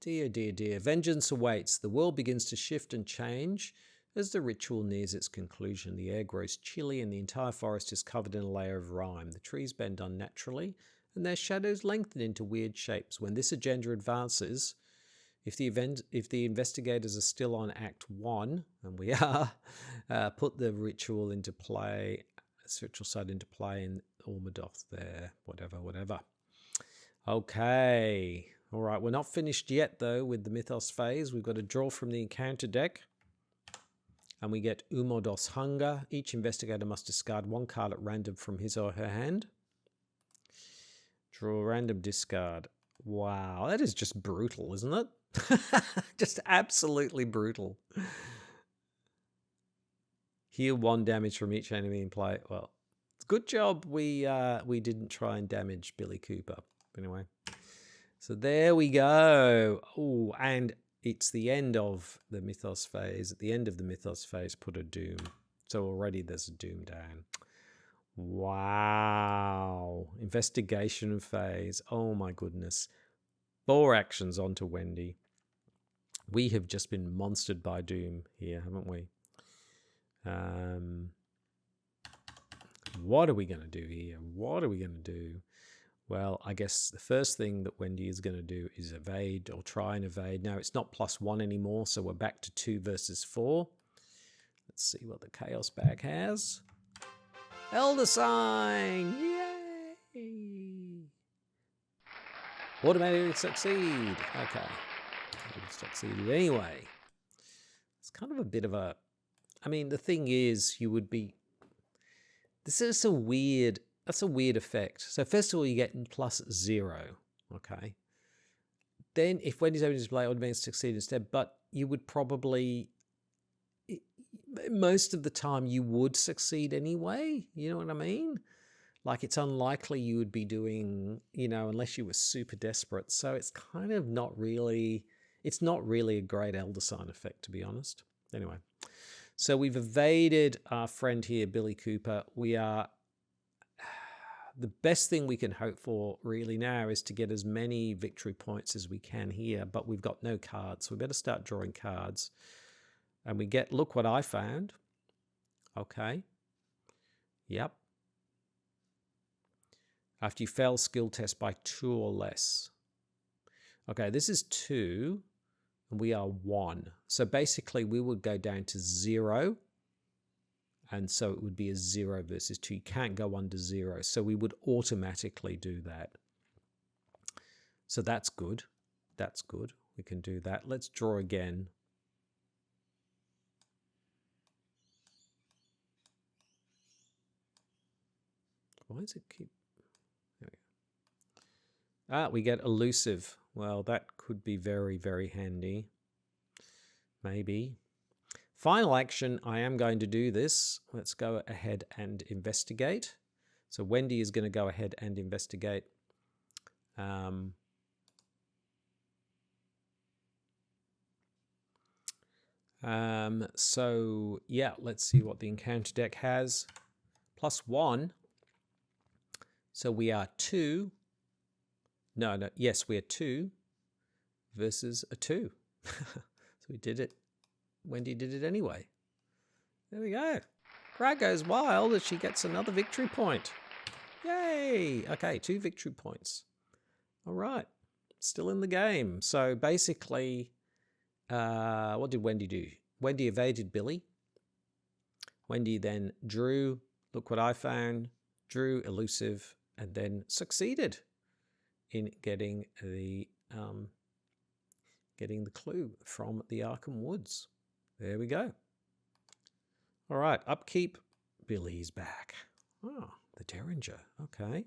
Dear, dear, dear. Vengeance awaits. The world begins to shift and change as the ritual nears its conclusion. The air grows chilly and the entire forest is covered in a layer of rime. The trees bend unnaturally and their shadows lengthen into weird shapes. When this agenda advances, if the investigators are still on Act 1, and we are, put the ritual into play, ritual side into play in Ulmodoth there, whatever. Okay. All right, we're not finished yet, though, with the Mythos phase. We've got to draw from the encounter deck. And we get Ulmodoth's Hunger. Each investigator must discard 1 card at random from his or her hand. Draw a random discard. Wow, that is just brutal, isn't it? Just absolutely brutal. Heal 1 damage from each enemy in play. Well, it's a good job we didn't try and damage Billy Cooper. Anyway. So there we go. Oh, and it's the end of the Mythos phase. At the end of the Mythos phase, put a Doom. So already there's a Doom down. Wow. Investigation phase. Oh my goodness. 4 actions onto Wendy. We have just been monstered by Doom here, haven't we? What are we going to do here? What are we going to do? Well, I guess the first thing that Wendy is going to do is evade or try and evade. Now, it's not +1 anymore, so we're back to 2 versus 4. Let's see what the Chaos bag has. Elder Sign! Yay! Automatically succeed. Okay. We succeeded anyway. It's kind of a bit of a... I mean, the thing is, you would be... This is a weird... That's a weird effect. So first of all, you get +0, okay? Then if Wendy's able to display, automatically succeed instead, but you would probably, most of the time you would succeed anyway, you know what I mean? Like it's unlikely you would be doing, unless you were super desperate. So it's kind of not really, It's not really a great elder sign effect, to be honest. Anyway, so we've evaded our friend here, Billy Cooper. We are... The best thing we can hope for really now is to get as many victory points as we can here, but we've got no cards. So we better start drawing cards. And we get, look what I found. Okay. Yep. After you fail skill test by 2 or less. Okay, this is 2, and we are 1. So basically we would go down to 0. And so it would be a 0 versus 2. You can't go under 0. So we would automatically do that. So that's good. That's good. We can do that. Let's draw again. Why does it keep... There we go. Ah, we get elusive. Well, that could be very, very handy. Maybe. Final action, I am going to do this. Let's go ahead and investigate. So Wendy is going to go ahead and investigate. So, yeah, let's see what the encounter deck has. +1. So we are 2. No, yes, we are 2 versus a 2. So we did it. Wendy did it anyway. There we go. Crowd goes wild as she gets another victory point. Yay! Okay, 2 victory points. All right. Still in the game. So basically, what did Wendy do? Wendy evaded Billy. Wendy then drew, look what I found, drew elusive, and then succeeded in getting the clue from the Arkham Woods. There we go. All right, upkeep. Billy's back. Oh, the Derringer. Okay.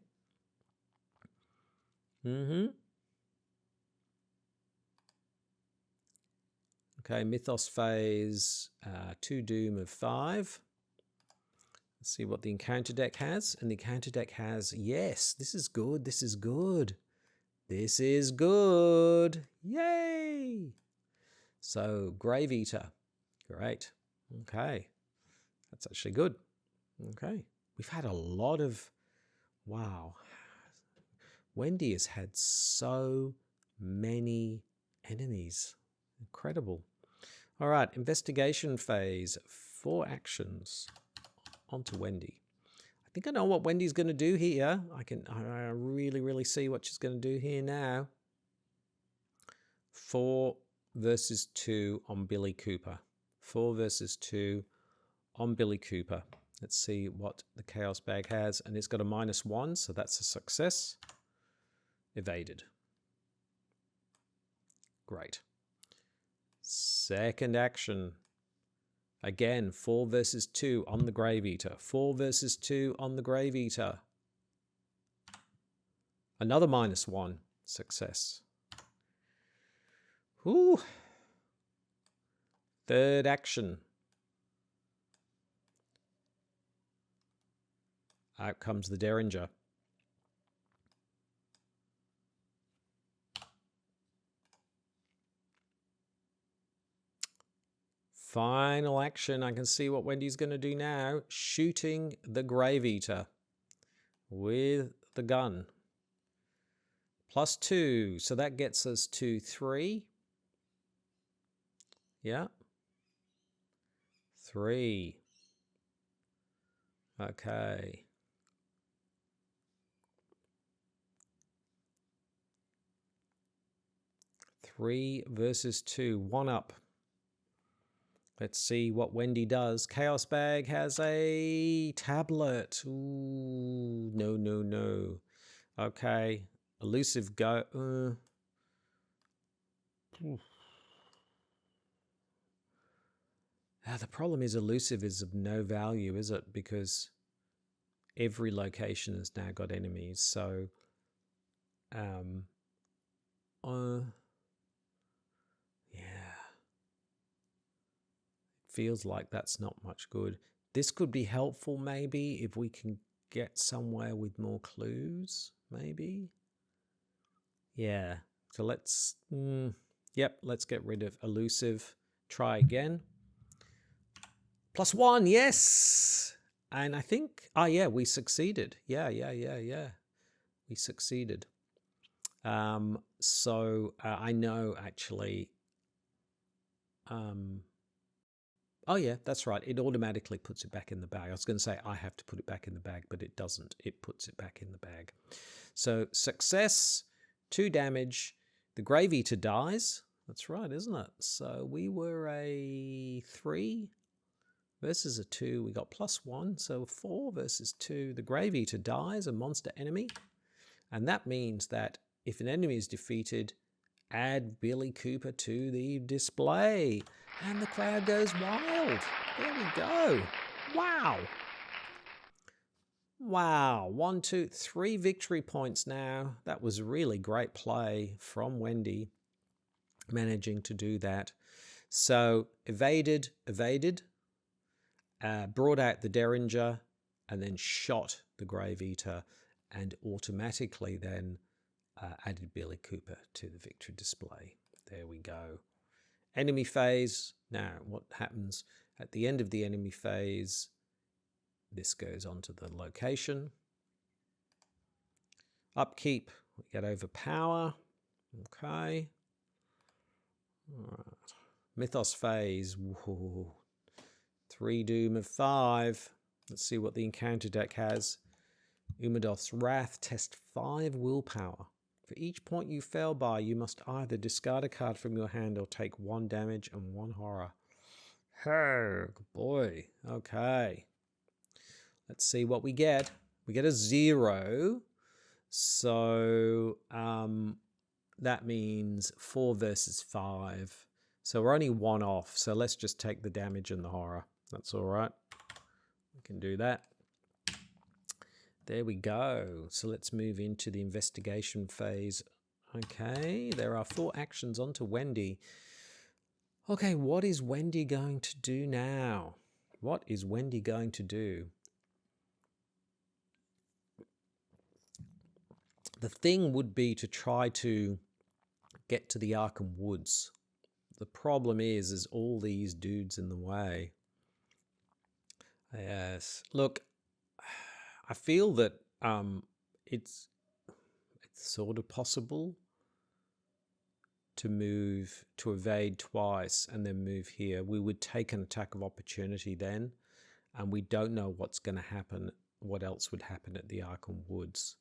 Okay, Mythos phase, 2 Doom of 5. Let's see what the encounter deck has. And the encounter deck has, yes, this is good. This is good. This is good. Yay! So, Grave Eater. Great. Okay. That's actually good. Okay. We've had a lot of... Wow. Wendy has had so many enemies. Incredible. All right. Investigation phase. 4 actions. On to Wendy. I think I know what Wendy's going to do here. I really, really see what she's going to do here now. 4 versus 2 on Billy Cooper. 4 versus 2 on Billy Cooper. Let's see what the Chaos Bag has. And it's got a -1, so that's a success. Evaded. Great. Second action. Again, 4 versus 2 on the Grave Eater. 4 versus 2 on the Grave Eater. Another -1. Success. Whew. Third action. Out comes the Derringer. Final action. I can see what Wendy's going to do now. Shooting the Grave Eater with the gun. +2. So that gets us to 3. Yeah. 3. Okay. Three versus 2. 1 up. Let's see what Wendy does. Chaos Bag has a tablet. Ooh, no, no, no. Okay. Elusive go. The problem is elusive is of no value, is it? Because every location has now got enemies. So, yeah. Feels like that's not much good. This could be helpful maybe if we can get somewhere with more clues, maybe. Yeah. So let's, yeah, Yep, let's get rid of elusive. Try again. +1, yes! And I think, oh yeah, we succeeded. Yeah. We succeeded. So I know actually, oh yeah, that's right. It automatically puts it back in the bag. I was going to say I have to put it back in the bag, but it doesn't. It puts it back in the bag. So success, 2 damage. The Grave Eater dies. That's right, isn't it? So we were a 3 versus a 2. We got +1, so 4 versus 2. The Grave Eater dies, a monster enemy. And that means that if an enemy is defeated, add Billy Cooper to the display. And the crowd goes wild. There we go. Wow. Wow. 1, 2, 3 victory points now. That was really great play from Wendy, managing to do that. So evaded, brought out the Derringer, and then shot the Grave Eater, and automatically then added Billy Cooper to the victory display. There we go. Enemy phase. Now, what happens at the end of the enemy phase? This goes on to the location. Upkeep. We get overpower. Okay. All right. Mythos phase. Whoa. 3 doom of 5. Let's see what the encounter deck has. Umadoth's Wrath. Test 5 willpower. For each point you fail by, you must either discard a card from your hand or take 1 damage and 1 horror. Oh, boy. Okay. Let's see what we get. We get a 0. So that means 4 versus 5. So we're only 1 off. So let's just take the damage and the horror. That's all right. We can do that. There we go. So let's move into the investigation phase. Okay, there are 4 actions onto Wendy. Okay, what is Wendy going to do now? What is Wendy going to do? The thing would be to try to get to the Arkham Woods. The problem is all these dudes in the way. Yes. Look, I feel that it's sort of possible to evade twice and then move here. We would take an attack of opportunity then, and we don't know what's going to happen, what else would happen at the Arkham Woods.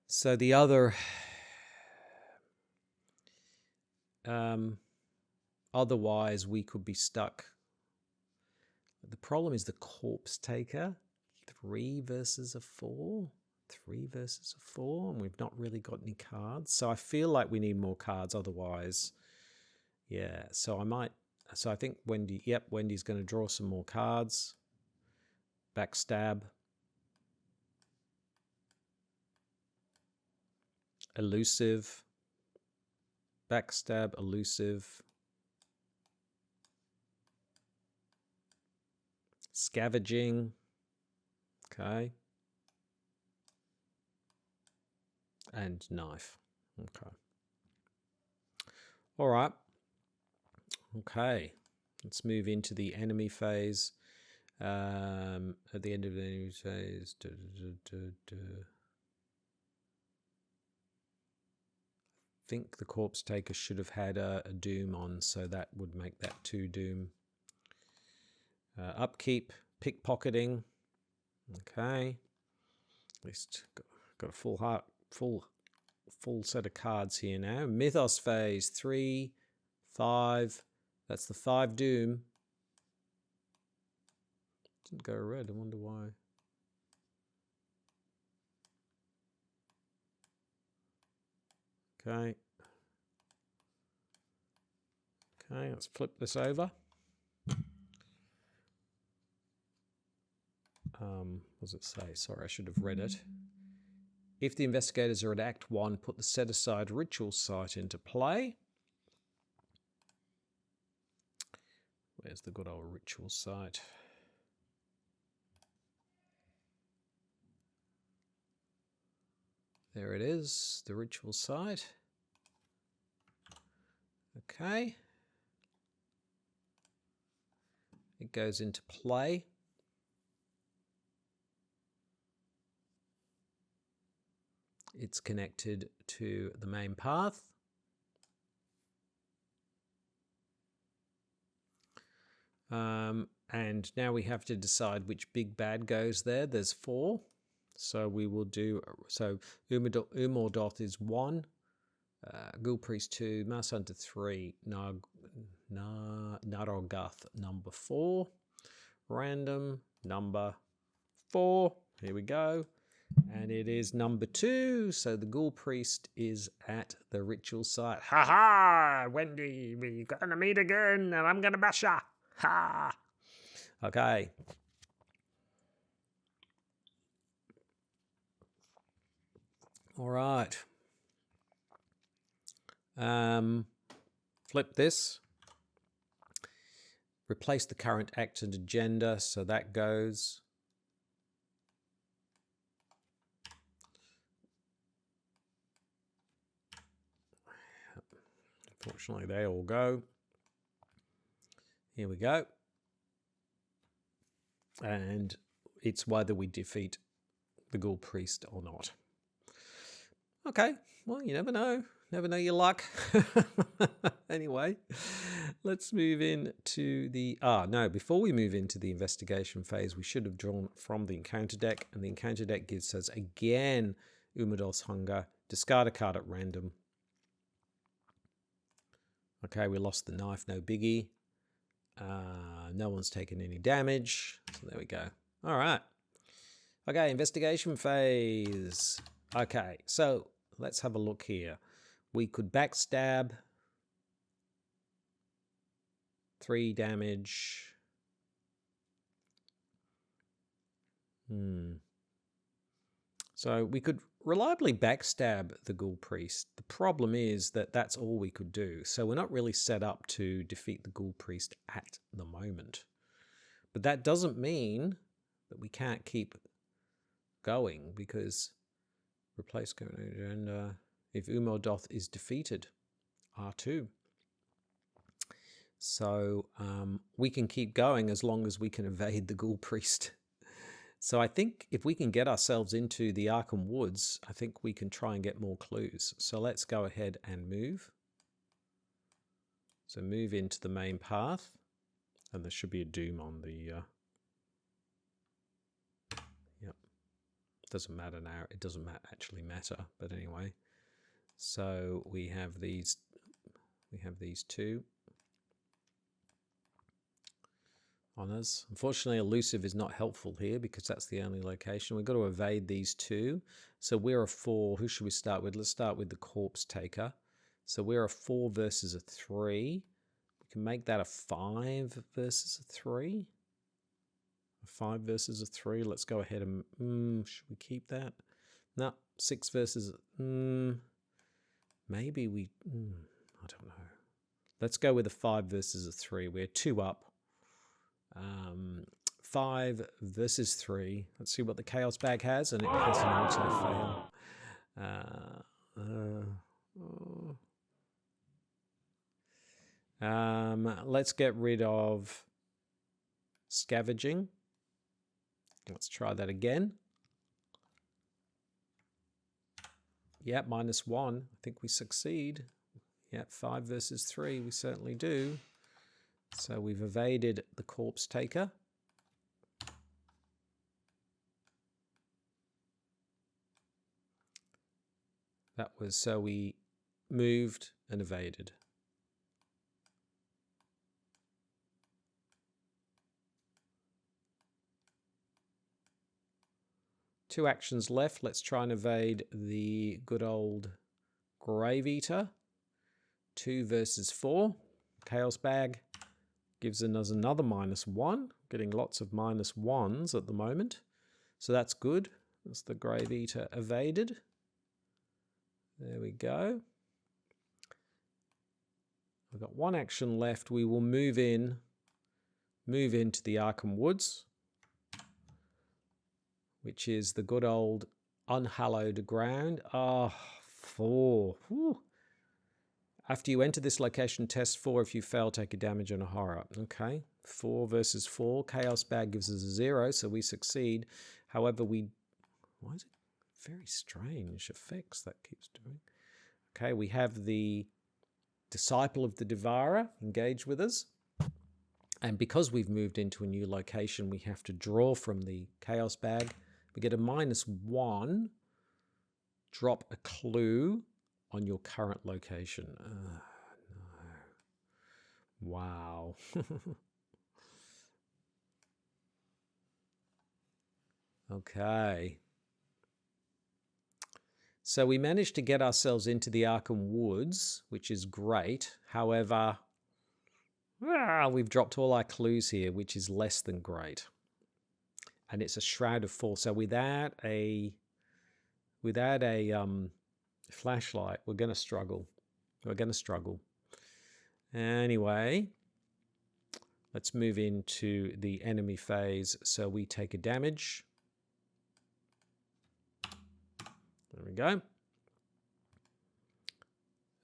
So the other, otherwise we could be stuck. The problem is the Corpse Taker, 3 versus a 4. 3 versus a 4, and we've not really got any cards. So I feel like we need more cards otherwise. Yeah, so I think Wendy's going to draw some more cards. Backstab. Elusive. Backstab, elusive. Scavenging. Okay. And knife. Okay. All right. Okay. Let's move into the enemy phase. At the end of the enemy phase. I think the Corpse Taker should have had a doom on, so that would make that 2 doom. Upkeep, pickpocketing. Okay. At least got a full set of cards here now. Mythos phase, 3, 5. That's the 5 doom. Didn't go red. I wonder why. Okay. Okay, let's flip this over. What does it say? Sorry, I should have read it. If the investigators are at Act 1, put the set-aside ritual site into play. Where's the good old ritual site? There it is, the ritual site. Okay. It goes into play. It's connected to the main path. And now we have to decide which big bad goes there. There's 4. So we will do, so Umordoth is 1, Ghoul Priest 2, Mouse Hunter 3, Narogath number 4, random number 4. Here we go. And it is number 2. So the Ghoul Priest is at the ritual site. Ha ha! Wendy, we're gonna meet again and I'm gonna bash ya. Ha! Okay. All right. Flip this. Replace the current act and agenda, so that goes. Unfortunately, they all go. Here we go. And it's whether we defeat the Ghoul Priest or not. Okay, well, you never know. Never know your luck. Anyway, let's move into the... no, before we move into the investigation phase, we should have drawn from the encounter deck. And the encounter deck gives us, again, Umordoth's Hunger. Discard a card at random. Okay, we lost the knife, no biggie. No one's taken any damage. So there we go. All right. Okay, investigation phase. Okay, so let's have a look here. We could backstab. 3 damage. So we could reliably backstab the Ghoul Priest. The problem is that that's all we could do. So we're not really set up to defeat the Ghoul Priest at the moment. But that doesn't mean that we can't keep going, because replace current agenda. If Umordoth is defeated, R2. So we can keep going as long as we can evade the Ghoul Priest. So I think if we can get ourselves into the Arkham Woods, I think we can try and get more clues. So let's go ahead and move. So move into the main path. And there should be a doom on the... Yep. Doesn't matter now. It doesn't actually matter. But anyway. So we have these 2 on us. Unfortunately, elusive is not helpful here because that's the only location. We've got to evade these 2. So we're a 4. Who should we start with? Let's start with the Corpse Taker. So we're a 4 versus a 3. We can make that a 5 versus a 3. A 5 versus a 3. Let's go ahead and... should we keep that? No. 6 versus... maybe we... I don't know. Let's go with a 5 versus a 3. We're 2 up. 5 versus 3. Let's see what the Chaos Bag has, and it has an auto fail. Let's get rid of Scavenging. Let's try that again. Yeah, -1. I think we succeed. Yeah, 5 versus 3. We certainly do. So we've evaded the Corpse Taker. That was so we moved and evaded. Two actions left. Let's try and evade the good old Grave Eater. 2 versus 4. Chaos Bag gives us another -1. Getting lots of -1s at the moment. So that's good. That's the Grave Eater evaded. There we go. We've got 1 action left. We will move into the Arkham Woods, which is the good old unhallowed ground. 4. Whew. After you enter this location, test 4. If you fail, take a damage on a horror. Okay. 4 versus 4. Chaos bag gives us a 0, so we succeed. However, why is it very strange effects that keeps doing? Okay, we have the Disciple of the Devourer engage with us. And because we've moved into a new location, we have to draw from the Chaos bag. We get a -1. Drop a clue on your current location. No. Wow. Okay. So we managed to get ourselves into the Arkham Woods, which is great. However, we've dropped all our clues here, which is less than great. And it's a Shroud of Force. So without a flashlight, we're going to struggle. Anyway, let's move into the enemy phase. So we take a damage. There we go.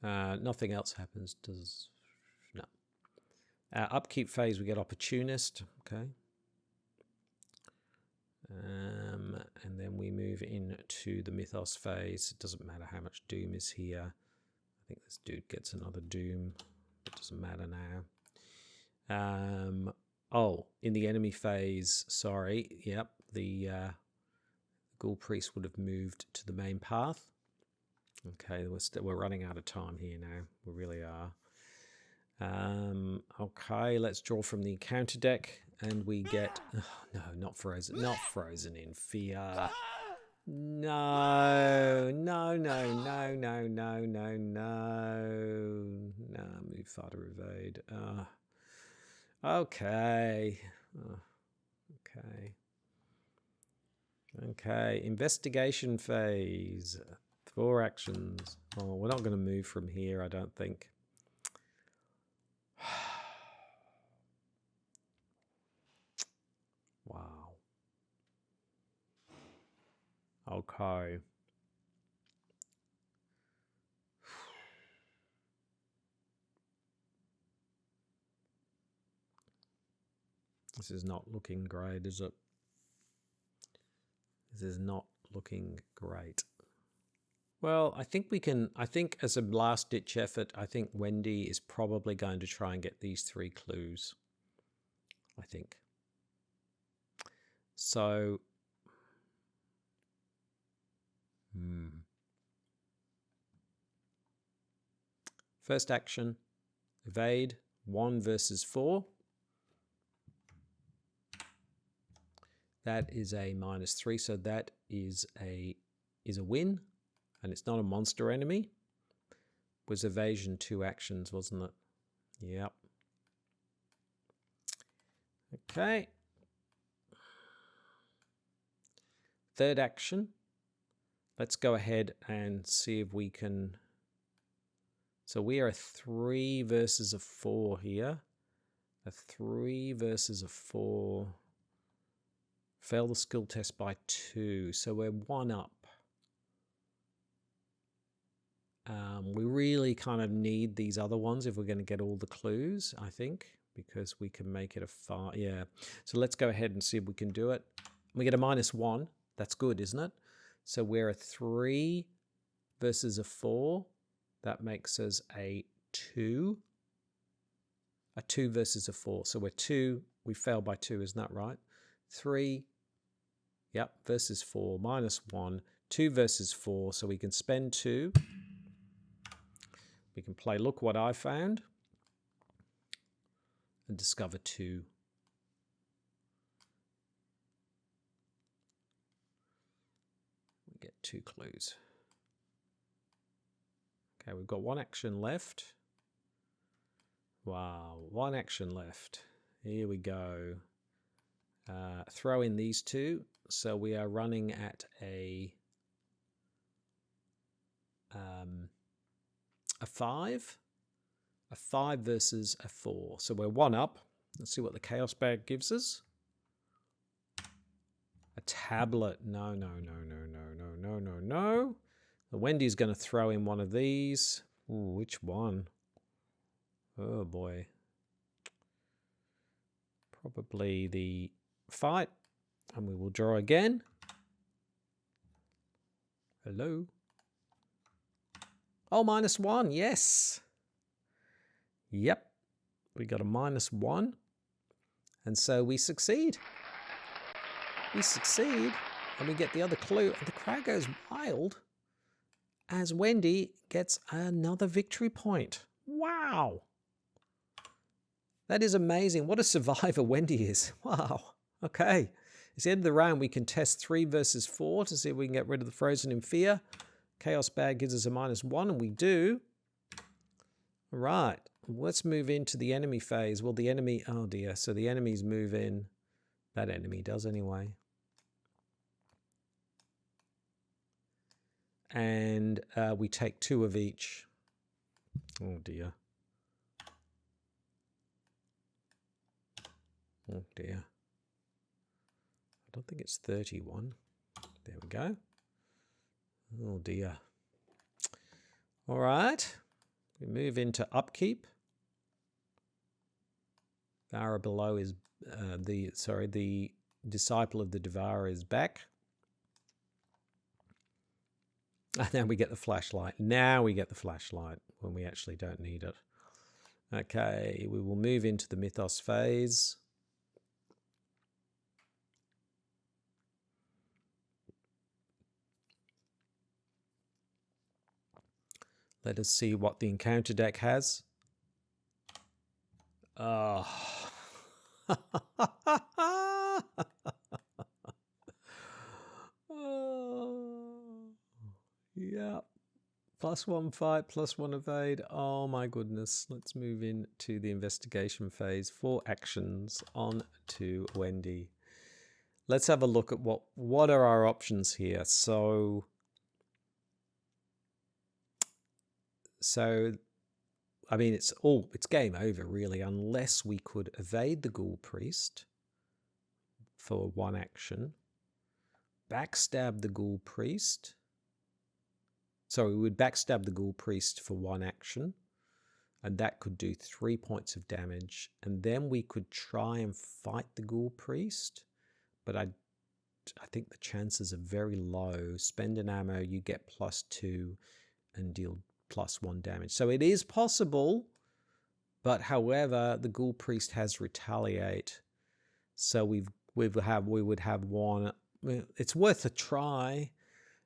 Nothing else happens. No. Upkeep phase, we get Opportunist. Okay. And then we move into the Mythos phase. It doesn't matter how much Doom is here. I think this dude gets another Doom. It doesn't matter now. In the enemy phase, sorry. Yep, the Ghoul Priest would have moved to the main path. Okay, we're running out of time here now. We really are. Okay, let's draw from the counter deck, and we get no, not frozen in fear. No, move far to evade. Okay. Okay, investigation phase. 4 actions. Oh, we're not going to move from here, I don't think. Wow. Okay. This is not looking great, is it? This is not looking great. Well, I think as a last-ditch effort, I think Wendy is probably going to try and get these 3 clues. I think. So, first action, evade, 1 versus 4. That is a -3, so that is a win, and it's not a monster enemy. Was evasion 2 actions, wasn't it? Yep. Okay. Third action. Let's go ahead and see if we can. So we are a 3 versus a 4 here. A 3 versus a 4. Fail the skill test by 2, so we're 1 up. We really kind of need these other ones if we're going to get all the clues, I think, because we can make it a 5. Yeah, so let's go ahead and see if we can do it. We get a -1. That's good, isn't it? So we're a 3 versus a 4. That makes us a 2. A 2 versus a 4. So we're 2. We fail by 2, isn't that right? 3, yep, versus 4, -1, 2 versus 4, so we can spend 2. We can play Look What I Found and discover 2. We get 2 clues. Okay, we've got 1 action left. Wow, 1 action left. Here we go. Throw in these 2. So we are running at a 5. A 5 versus a 4. So we're 1 up. Let's see what the Chaos Bag gives us. A tablet. No. The Wendy's going to throw in one of these. Ooh, which one? Oh boy. Probably the fight. And we will draw again. Hello. Oh, -1. Yes. Yep. We got a -1. And so we succeed. We succeed. And we get the other clue. And the crowd goes wild as Wendy gets another victory point. Wow. That is amazing. What a survivor Wendy is. Wow. Okay. At the end of the round, we can test 3 versus 4 to see if we can get rid of the Frozen in Fear. Chaos Bag gives us a -1, and we do. All right. Let's move into the enemy phase. Well, the enemy... Oh, dear. So the enemies move in. That enemy does anyway. And we take 2 of each. Oh, dear. Oh, dear. I don't think it's 31. There we go. Oh, dear. All right. We move into upkeep. Devourer below is the disciple of the Devourer is back. And then we get the flashlight. Now we get the flashlight when we actually don't need it. Okay, we will move into the mythos phase. Let us see what the encounter deck has. Oh. Oh. Yeah. +1 fight, +1 evade. Oh my goodness. Let's move into the investigation phase. 4 actions on to Wendy. Let's have a look at what are our options here. So I mean, it's game over really, unless we could evade the Ghoul Priest for 1 action, backstab the Ghoul Priest. Sorry, we would backstab the Ghoul Priest for 1 action, and that could do 3 points of damage. And then we could try and fight the Ghoul Priest, but I think the chances are very low. Spend an ammo, you get +2, and deal +1 damage. So it is possible, but however, the Ghoul Priest has retaliate. So we would have 1. It's worth a try.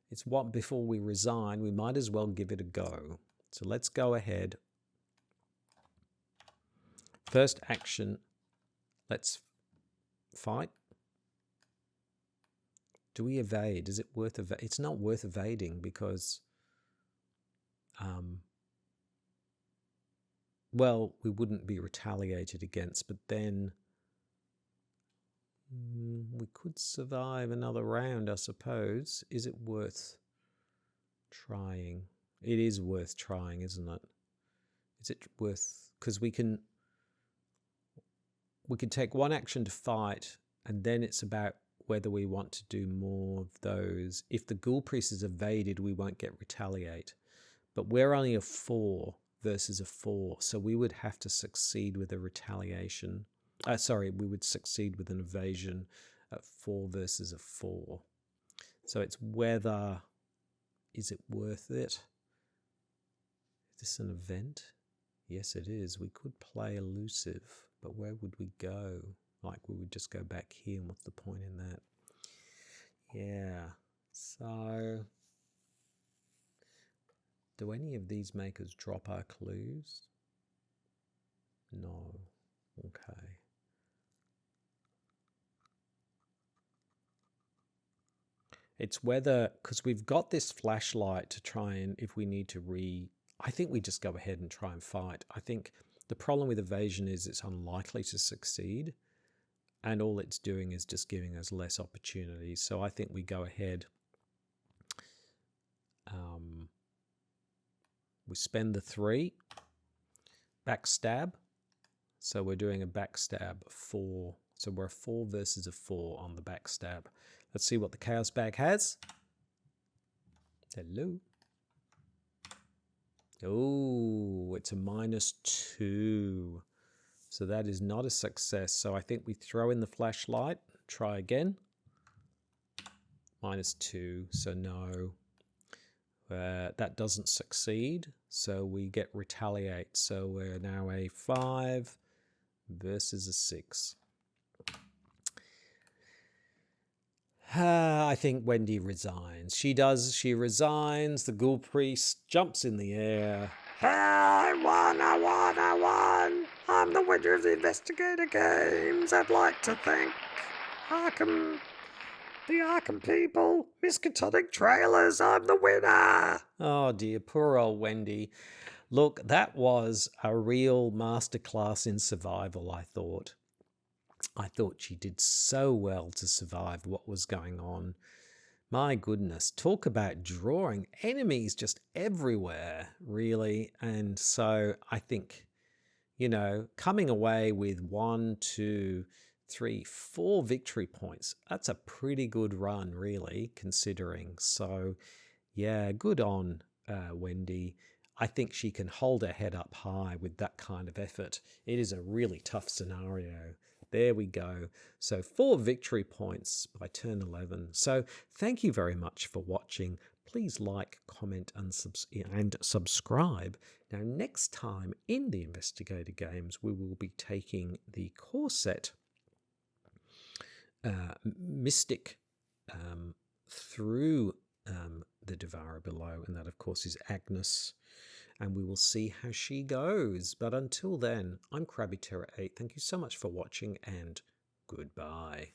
It's what before we resign. We might as well give it a go. So let's go ahead. First action. Let's fight. Do we evade? Is it worth evading? It's not worth evading because well, we wouldn't be retaliated against, but then we could survive another round, I suppose. Is it worth trying? It is worth trying, isn't it? Is it worth... Because we can take 1 action to fight, and then it's about whether we want to do more of those. If the Ghoul Priest is evaded, we won't get retaliate. But we're only a 4 versus a 4, so we would have to succeed with a retaliation. Sorry, we would succeed with an evasion at 4 versus a 4. So it's whether, is it worth it? Is this an event? Yes, it is. We could play elusive, but where would we go? Like, we would just go back here, and what's the point in that? Yeah, so... Do any of these makers drop our clues? No. Okay. It's whether, because we've got this flashlight to try and, if we need to I think we just go ahead and try and fight. I think the problem with evasion is it's unlikely to succeed, and all it's doing is just giving us less opportunities. So I think we go ahead. We spend the 3, backstab. So we're doing a backstab 4. So we're a 4 versus a 4 on the backstab. Let's see what the Chaos Bag has. Hello. Oh, it's a -2. So that is not a success. So I think we throw in the flashlight, try again. -2, so no. That doesn't succeed, so we get retaliate. So we're now a 5 versus a 6. I think Wendy resigns. She does. She resigns. The ghoul priest jumps in the air. I won! I'm the winner of the Investigator Games. I'd like to thank Arkham, the Arkham people, Miskatonic Trailers. I'm the winner. Oh dear, poor old Wendy. Look, that was a real masterclass in survival, I thought. I thought she did so well to survive what was going on. My goodness, talk about drawing enemies just everywhere, really. And so I think, you know, coming away with 1, 2, 3, 4 victory points, that's a pretty good run, really, considering. So, yeah, good on Wendy. I think she can hold her head up high with that kind of effort. It is a really tough scenario. There we go. So 4 victory points by turn 11. So thank you very much for watching. Please like, comment, and subscribe. Now, next time in the Investigator Games, we will be taking the core set Mystic through the Devourer below, and that, of course, is Agnes. And we will see how she goes. But until then, I'm Krabby Terror 8. Thank you so much for watching, and goodbye.